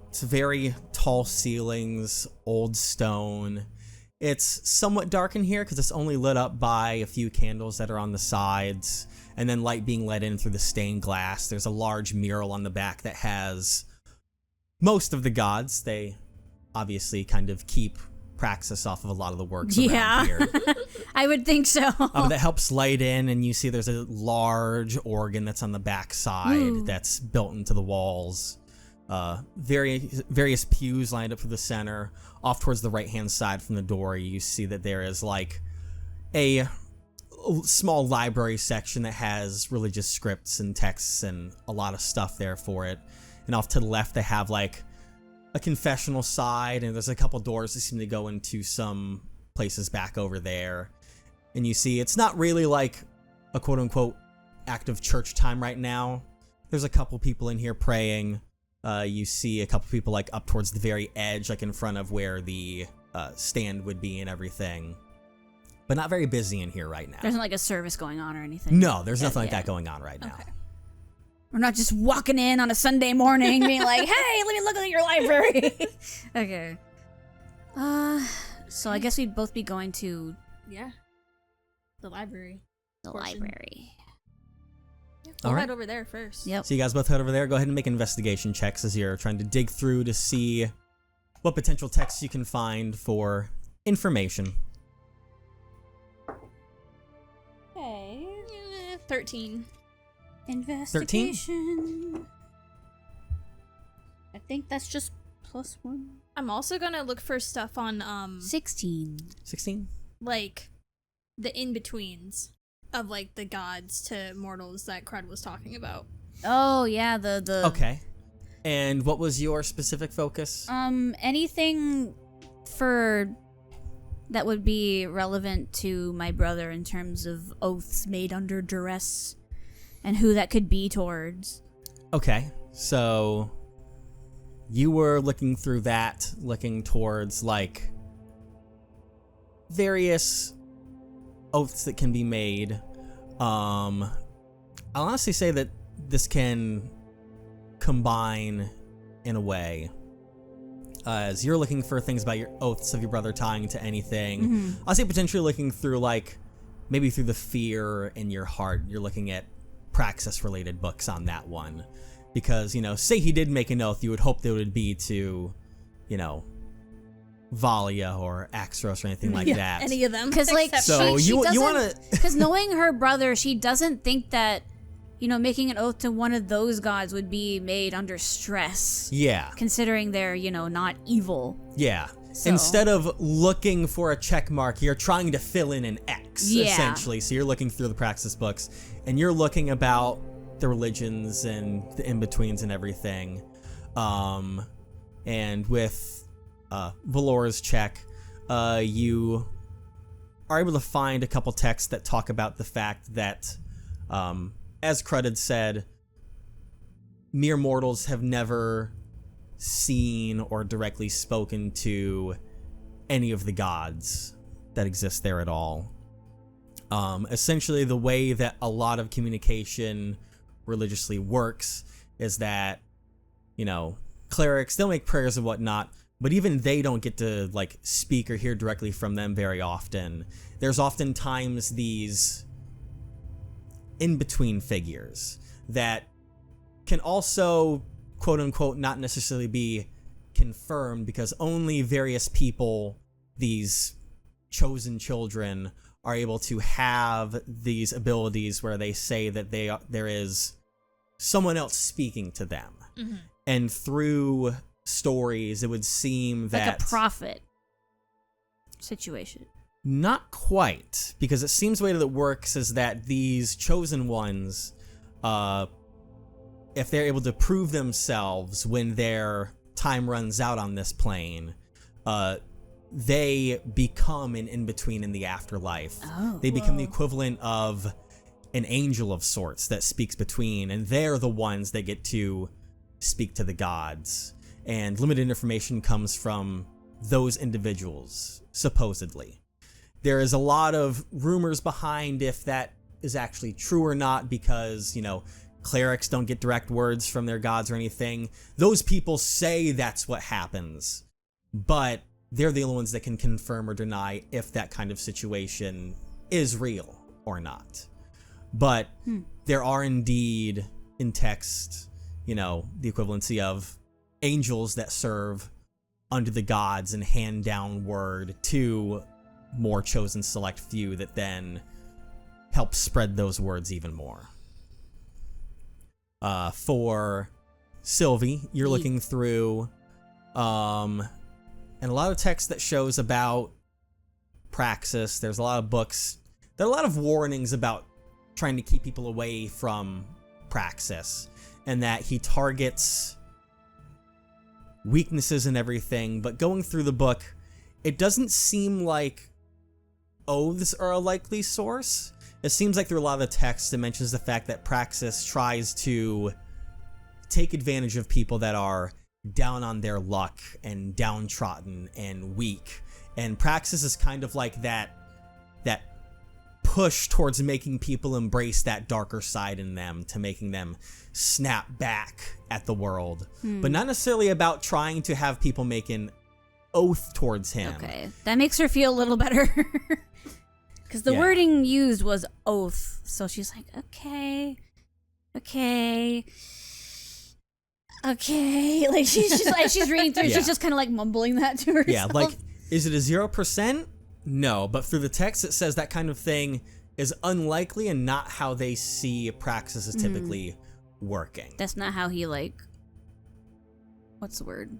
it's very tall ceilings, old stone. It's somewhat dark in here because it's only lit up by a few candles that are on the sides, and then light being let in through the stained glass. There's a large mural on the back that has most of the gods. They obviously kind of keep Praxis off of a lot of the works around here. I would think so. That helps light in, and you see there's a large organ that's on the back side that's built into the walls. Various pews lined up to the center. Off towards the right-hand side from the door, you see that there is like a small library section that has religious scripts and texts and a lot of stuff there for it. And off to the left, they have like a confessional side, and there's a couple doors that seem to go into some places back over there. And you see it's not really like a quote-unquote active church time right now. There's a couple people in here praying. You see a couple people like up towards the very edge, like in front of where the stand would be and everything. But not very busy in here right now. There's not like a service going on or anything. No, there's nothing like that going on right now. Okay. We're not just walking in on a Sunday morning being like, hey, let me look at your library. Okay. So I guess we'd both be going to Yeah. The library. the Portion. library. We'll All right. head over there first. Yep. So you guys both head over there. Go ahead and make investigation checks as you're trying to dig through to see what potential texts you can find for information. Okay. 13. Investigation. I think that's just +1. I'm also gonna look for stuff on 16. 16? like the in-betweens of like the gods to mortals that Crud was talking about. Oh yeah, the Okay. And what was your specific focus? anything for that would be relevant to my brother in terms of oaths made under duress and who that could be towards. Okay, so you were looking through that, looking towards like various oaths that can be made. I'll honestly say that this can combine in a way. As you're looking for things about your oaths of your brother tying to anything, I'll say potentially looking through like maybe through the fear in your heart. You're looking at praxis related books on that one. Because, you know, say he did make an oath, you would hope that it would be to, you know, Valia or Axros or anything like that. Any of them. Because, like, So she you doesn't, want to... because knowing her brother, she doesn't think that, you know, making an oath to one of those gods would be made under stress. Yeah. Considering they're, you know, not evil. Yeah. So- Instead of looking for a check mark, you're trying to fill in an X, essentially. So you're looking through the praxis books, and you're looking about the religions and the in-betweens and everything. And with Valora's check, you are able to find a couple texts that talk about the fact that, as Crud had said, mere mortals have never seen or directly spoken to any of the gods that exist there at all. Essentially, the way that a lot of communication religiously works is that, you know, clerics, they'll make prayers and whatnot, but even they don't get to, like, speak or hear directly from them very often. There's oftentimes these in-between figures that can also, quote-unquote, not necessarily be confirmed because only various people, these chosen children, are able to have these abilities where they say that there is someone else speaking to them. Mm-hmm. And through stories, it would seem that... Like a prophet situation. Not quite, because it seems the way that it works is that these chosen ones, if they're able to prove themselves when their time runs out on this plane, they become an in-between in the afterlife. Oh, they become the equivalent of an angel of sorts that speaks between, and they're the ones that get to speak to the gods. And limited information comes from those individuals, supposedly. There is a lot of rumors behind if that is actually true or not, because, you know, clerics don't get direct words from their gods or anything. Those people say that's what happens, but they're the only ones that can confirm or deny if that kind of situation is real or not. But there are indeed, in text, you know, the equivalency of angels that serve under the gods and hand down word to more chosen select few that then help spread those words even more. For Silvie, you're looking through and a lot of text that shows about praxis. There's a lot of books. There are a lot of warnings about trying to keep people away from praxis, and that he targets weaknesses and everything. But going through the book, it doesn't seem like oaths are a likely source. It seems like through a lot of the text it mentions the fact that praxis tries to take advantage of people that are down on their luck and downtrodden and weak. And praxis is kind of like that push towards making people embrace that darker side in them, to making them snap back at the world. But not necessarily about trying to have people make an oath towards him. Okay, that makes her feel a little better. Because the wording used was oath. So she's like, okay. okay. Like she's just like she's reading through. Yeah. She's just kind of like mumbling that to herself. Yeah, like, is it a 0%? No, but through the text it says that kind of thing is unlikely and not how they see praxis is typically working. That's not how he like. What's the word?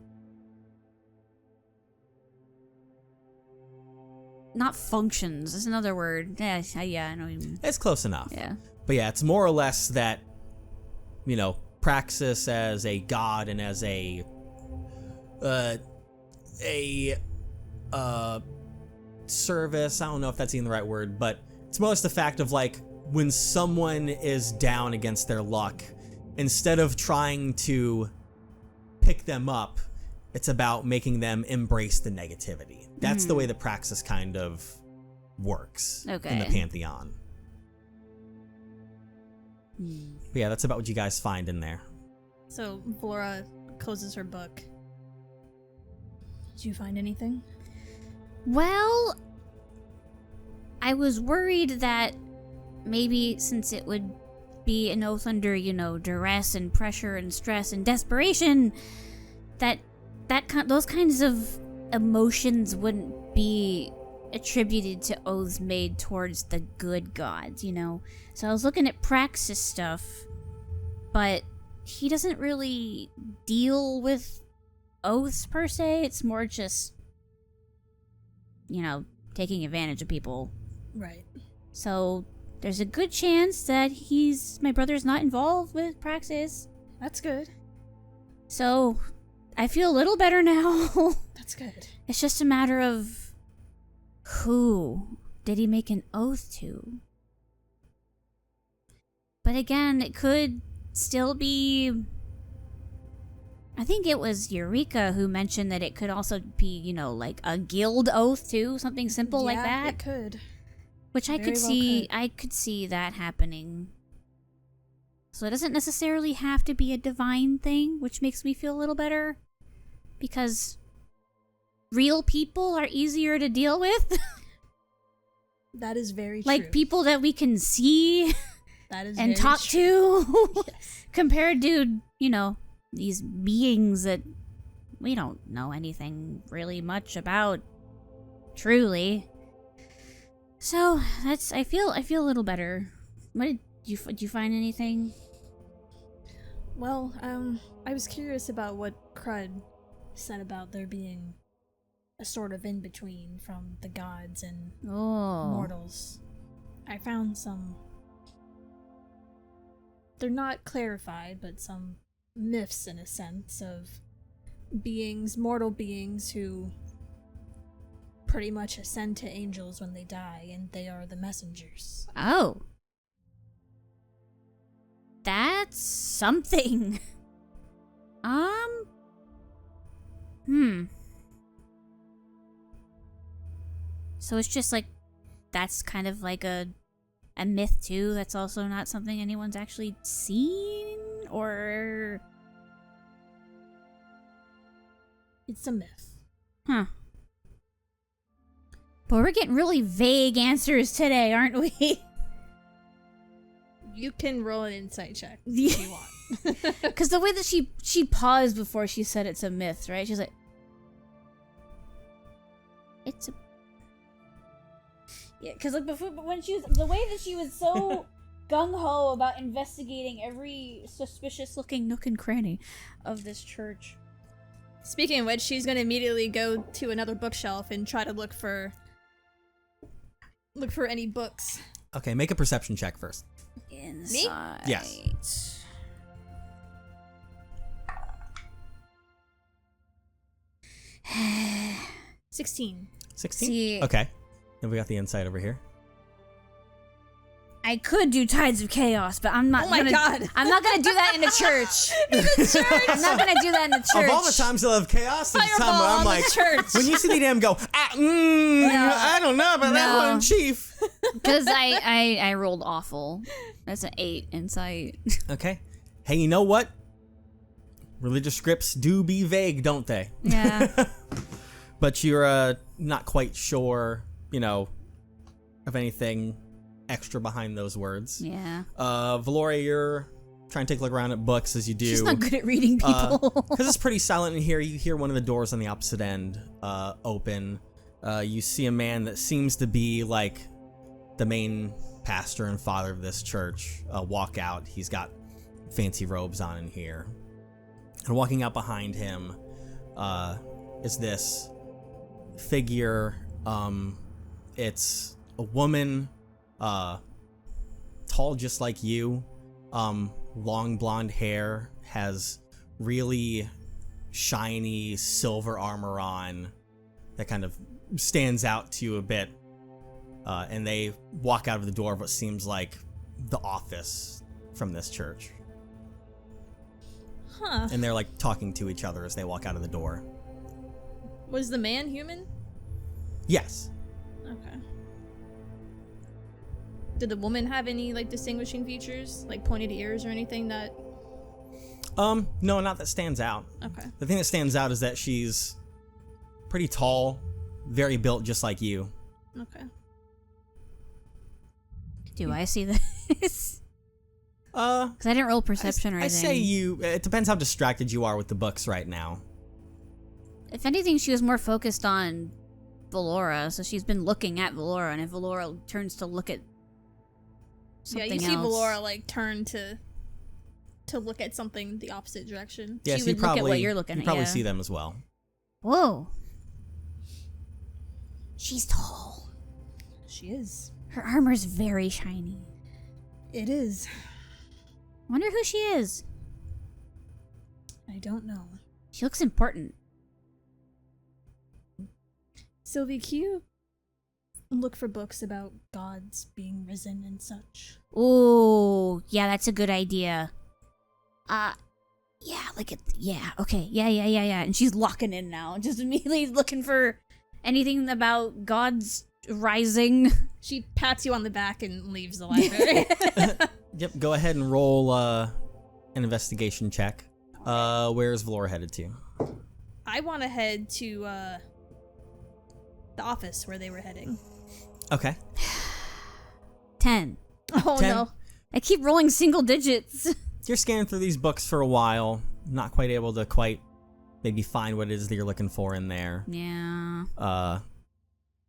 Not functions. That's another word. Yeah, I know what you mean. It's close enough. Yeah. But yeah, it's more or less that, praxis as a god and as a service. I don't know if that's even the right word, but it's more or less the fact of like when someone is down against their luck, instead of trying to pick them up, it's about making them embrace the negativity. That's the way the praxis kind of works in the pantheon. But yeah, that's about what you guys find in there. So Valora closes her book. Did you find anything? Well, I was worried that maybe since it would be an oath under, duress and pressure and stress and desperation, that those kinds of emotions wouldn't be attributed to oaths made towards the good gods, So I was looking at praxis stuff, but he doesn't really deal with oaths per se. It's more just, taking advantage of people. Right. So there's a good chance that my brother's not involved with praxis. That's good. So I feel a little better now. That's good. It's just a matter of who did he make an oath to? But again, it could still be... I think it was Eureka who mentioned that it could also be, like a guild oath too, something simple like that. Yeah, it could. Which I could see that happening. So it doesn't necessarily have to be a divine thing, which makes me feel a little better. Because real people are easier to deal with. That is very true. Like people that we can see that is and very talk true. to. Yes. Compared to, these beings that we don't know anything really much about. Truly. So I feel a little better. Did you find anything? Well, I was curious about what Crud said about there being a sort of in-between from the gods and mortals. I found some... They're not clarified, but some myths in a sense of mortal beings who pretty much ascend to angels when they die, and they are the messengers. Oh. That's something. So it's just like, that's kind of like a myth too, that's also not something anyone's actually seen, or... It's a myth. Huh. But we're getting really vague answers today, aren't we? You can roll an insight check if you want. Because the way that she paused before she said it's a myth, right? She's like, it's a... Yeah, because like before, but when the way that she was so gung-ho about investigating every suspicious-looking nook and cranny of this church. Speaking of which, she's gonna immediately go to another bookshelf and try to look for any books. Okay, make a perception check first. Inside. Yes. 16. 16? See, okay. Then we got the insight over here. I could do Tides of Chaos, but I'm not. Oh my god! I'm not gonna do that in a church. In the church. I'm not gonna do that in the church. Of all the times I love chaos, there's a time where I'm like, church. when you see the damn go, I don't know about that one, Chief. Because I rolled awful. That's an 8 insight. Okay. Hey, you know what? Religious scripts do be vague, don't they? Yeah. But you're not quite sure, of anything extra behind those words. Yeah. Valora, you're try and take a look around at books as you do. She's not good at reading people. Because it's pretty silent in here. You hear one of the doors on the opposite end open. You see a man that seems to be like the main pastor and father of this church walk out. He's got fancy robes on in here. And walking out behind him is this figure. It's a woman, tall just like you, long blonde hair, has really shiny silver armor on that kind of stands out to you a bit. And they walk out of the door of what seems like the office from this church. Huh. And they're like talking to each other as they walk out of the door. Was the man human? Yes. Okay. Did the woman have any like distinguishing features, like pointed ears or anything that? No, not that stands out. Okay. The thing that stands out is that she's pretty tall, very built just like you. Okay. Do I see this? Because I didn't roll perception or I anything. say you, it depends how distracted you are with the books right now. If anything, she was more focused on Valora, so she's been looking at Valora, and if Valora turns to look at something you see else, Valora like turn to look at something the opposite direction. Yes, she would look at what you're looking you at. probably Yeah. see them as well. Whoa. She's tall. She is. Her armor's very shiny. It is. Wonder who she is. I don't know. She looks important. Sylvie, can you look for books about gods being risen and such? Ooh, yeah, that's a good idea. Yeah, okay, yeah. And she's locking in now, just immediately looking for anything about gods rising. She pats you on the back and leaves the library. Yep, go ahead and roll an investigation check. Where's Valora headed to? I want to head to the office where they were heading. Okay. 10. Oh 10. no. I keep rolling single digits. You're scanning through these books for a while, not quite able to maybe find what it is that you're looking for in there. Yeah.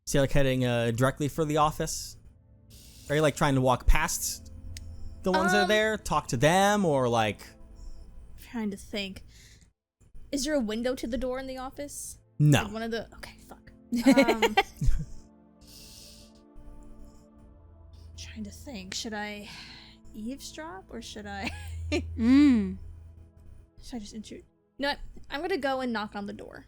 So you're like heading directly for the office? Are you like trying to walk past the ones that are there, talk to them, or like... Trying to think. Is there a window to the door in the office? No. Like one of the... Okay, fuck. Trying to think. Should I eavesdrop or should I... Should I just intrude? No, I'm gonna go and knock on the door.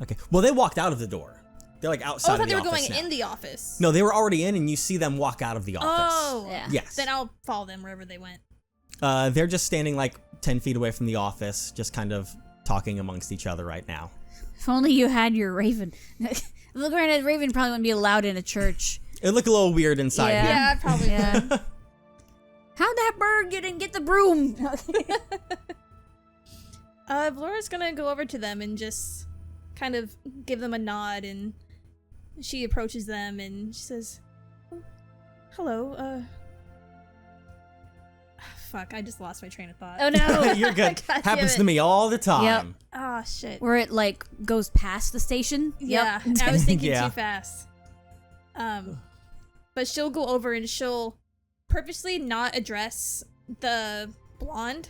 Okay. Well, they walked out of the door. They're like outside Oh, I thought of the they were office going now. in the office. No, they were already in, and you see them walk out of the office. Oh. Yeah. Yes. Then I'll follow them wherever they went. They're just standing like 10 feet away from the office, just kind of talking amongst each other right now. If only you had your raven. Look, granted, raven probably wouldn't be allowed in a chure. It looked a little weird inside Yeah. here. Yeah, probably. Yeah. How'd that bird get the broom? Valora's gonna go over to them and just kind of give them a nod, and she approaches them and she says, "Oh, hello, fuck, I just lost my train of thought. Oh no. You're good. God Happens damn to it. me all the time. Yep. Ah, shit. Where it like goes past the station. Yeah, Yep. I was thinking Yeah. too fast. But she'll go over and she'll purposely not address the blonde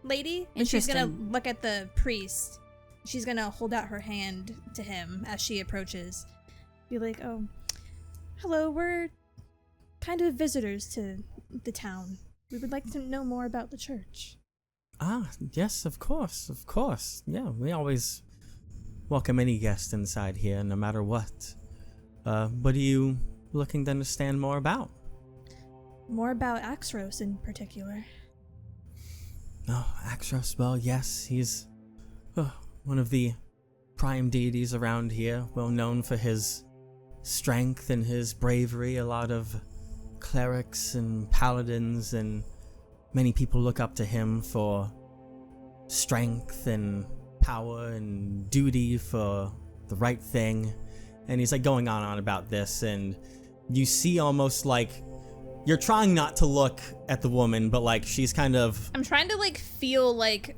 lady, and she's gonna Interesting. look at the priest. She's gonna hold out her hand to him as she approaches. Be like, "Oh, hello, we're kind of visitors to the town. We would like to know more about the church." Ah, yes, of course. Yeah, we always welcome any guest inside here, no matter what. What are you looking to understand more about? More about Axros in particular. Oh, Axros, well, yes, he's one of the prime deities around here, well known for his strength and his bravery. A lot of clerics and paladins and many people look up to him for strength and power and duty for the right thing. And he's like going on about this, and you see almost like You're trying not to look at the woman, but like she's kind of. I'm trying to like feel like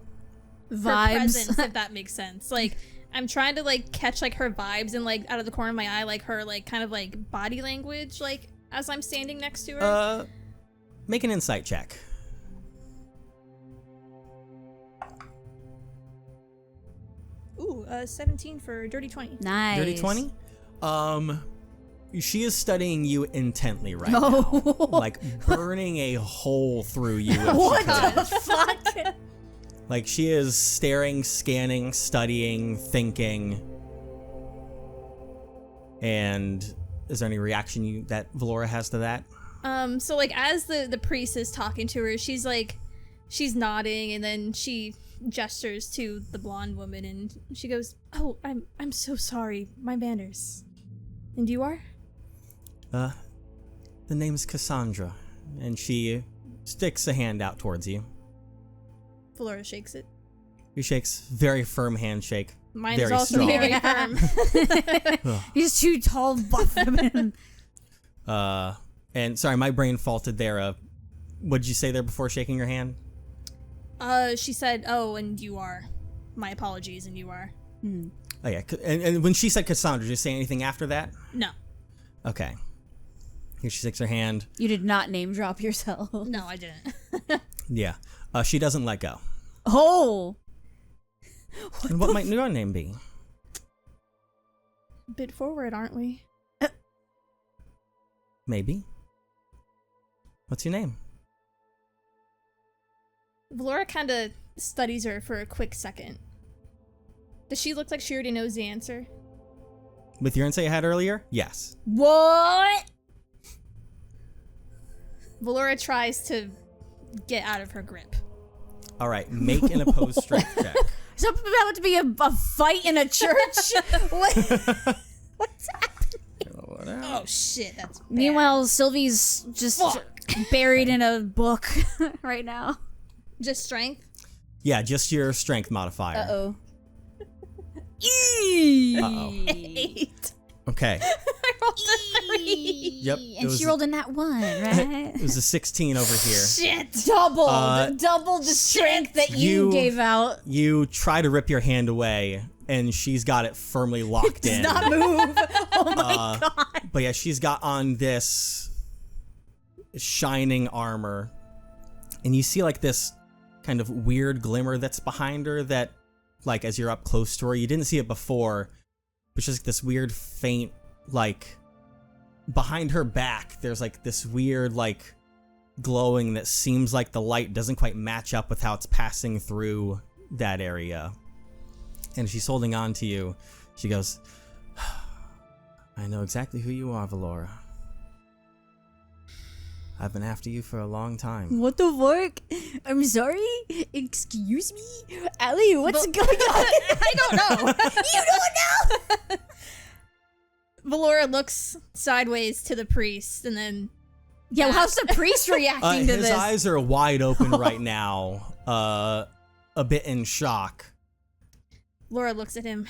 her Vibes. presence, if that makes sense. Like I'm trying to like catch like her vibes and like out of the corner of my eye, like her like kind of like body language, like as I'm standing next to her. Make an insight check. Ooh, 17 for dirty 20. Nice. Dirty 20? She is studying you intently right Oh. now. Like burning a hole through you. if she What could. the fuck? Like she is staring, scanning, studying, thinking. And is there any reaction that Valora has to that? So like as the priest is talking to her, she's nodding and then she gestures to the blonde woman and she goes, "Oh, I'm so sorry. My manners." "And you are?" The name's Cassandra. And she sticks a hand out towards you. Valora shakes it. He shakes, very firm handshake. Mine very is also strong. very firm. He's too tall, buff women. And sorry, my brain faulted there. What did you say there before shaking your hand? She said, "Oh, and you are." My apologies, and you are. Oh yeah, and when she said Cassandra, did you say anything after that? No. Okay. Here she sticks her hand. You did not name drop yourself. No, I didn't. Yeah. She doesn't let go. Oh. And what might your name be? Bit forward, aren't we? Maybe. What's your name? Valora kind of studies her for a quick second. Does she look like she already knows the answer? With your insight you had earlier? Yes. What? Valora tries to get out of her grip. All right, make an opposed strength check. Something about to be a fight in a church? What's happening? Oh shit, that's bad. Meanwhile, Sylvie's just buried in a book right now. Just strength? Yeah, just your strength modifier. Uh-oh. Uh-oh. 8. Okay. I rolled a 3. Yep. And she rolled in that one, right? It was a 16 over here. Shit. Double the strength that you gave out. You try to rip your hand away, and she's got it firmly locked in. Does not move. Oh my god. But yeah, she's got on this shining armor, and you see like this kind of weird glimmer that's behind her that, like, as you're up close to her, you didn't see it before, but just this weird faint, like, behind her back, there's like this weird, like, glowing that seems like the light doesn't quite match up with how it's passing through that area. And she's holding on to you. She goes, "I know exactly who you are, Valora. I've been after you for a long time." What the fuck? I'm sorry? Excuse me? Allie, what's going on? I don't know. You don't know? Valora looks sideways to the priest and then Yeah, well, how's the priest reacting to his this? eyes are wide open right now, a bit in shock. Laura looks at him.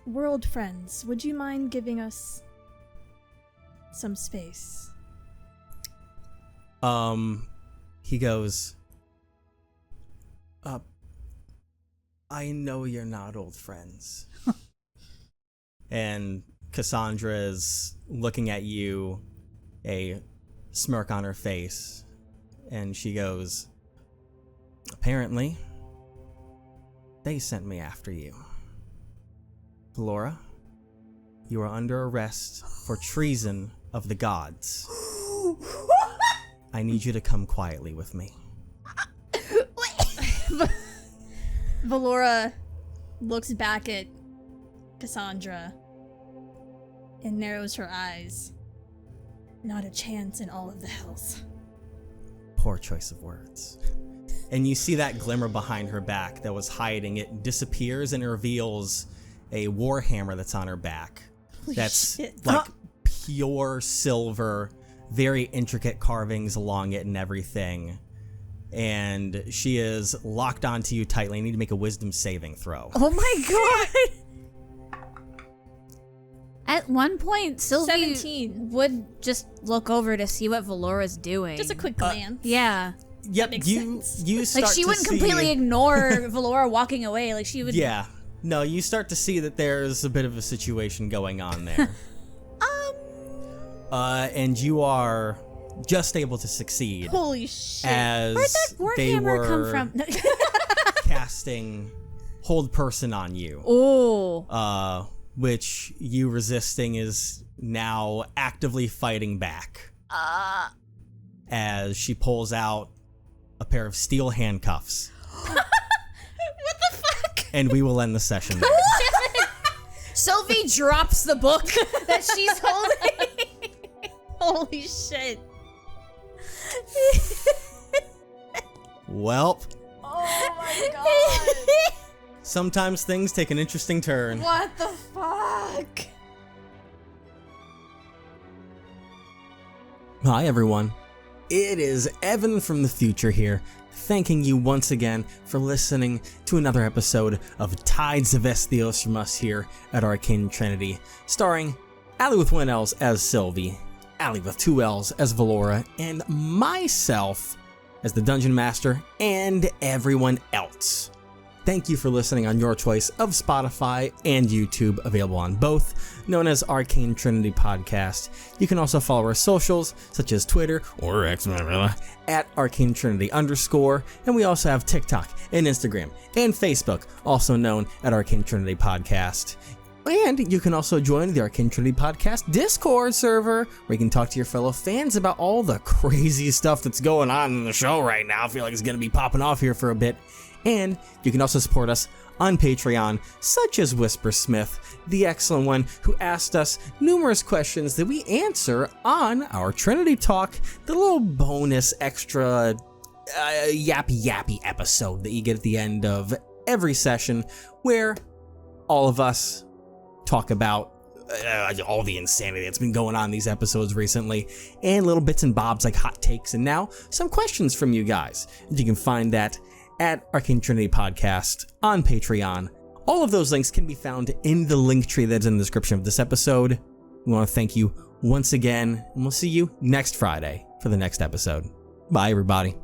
"World friends, would you mind giving us some space?" He goes, "I know you're not old friends." And Cassandra is looking at you, a smirk on her face, and she goes, "Apparently, they sent me after you. Valora, you are under arrest for treason of the gods. I need you to come quietly with me." Valora looks back at Cassandra and narrows her eyes. "Not a chance in all of the hells." Poor choice of words. And you see that glimmer behind her back that was hiding. It disappears and reveals a warhammer that's on her back. That's shit. like pure silver, very intricate carvings along it and everything. And she is locked onto you tightly. You need to make a wisdom saving throw. Oh my god! one point, Sylvie 17. would just look over to see what Valora's doing. Just a quick glance. Yeah. Yep, makes you sense. you start Like, she to wouldn't see, completely ignore Valora walking away. Like, she would... Yeah. No, you start to see that there's a bit of a situation going on there. And you are just able to succeed Holy shit. as Where'd that they warhammer were come from? casting Hold Person on you. Oh. Which you resisting is now actively fighting back. As she pulls out a pair of steel handcuffs. What the fuck? And we will end the session there. Sylvie drops the book that she's holding. Holy shit. Welp. Oh my god. Sometimes things take an interesting turn. What the fuck? Hi everyone. It is Evan from the future here, thanking you once again for listening to another episode of Tides of Esthios from us here at Arcane Trinity, starring Allie with 1 L as Silvie, Allie with 2 L's as Valora, and myself as the Dungeon Master, and everyone else. Thank you for listening on your choice of Spotify and YouTube, available on both, known as Arcane Trinity Podcast. You can also follow our socials, such as Twitter, or X, at Arcane Trinity _, and we also have TikTok and Instagram and Facebook, also known at Arcane Trinity Podcast. And you can also join the Arcane Trinity Podcast Discord server, where you can talk to your fellow fans about all the crazy stuff that's going on in the show right now. I feel like it's going to be popping off here for a bit. And you can also support us on Patreon, such as Whispersmith, the excellent one who asked us numerous questions that we answer on our Trinity Talk, the little bonus extra yappy episode that you get at the end of every session, where all of us talk about all the insanity that's been going on in these episodes recently, and little bits and bobs like hot takes, and now some questions from you guys. You can find that at Arcane Trinity Podcast on Patreon. All of those links can be found in the link tree that's in the description of this episode. We want to thank you once again, and we'll see you next Friday for the next episode. Bye, everybody.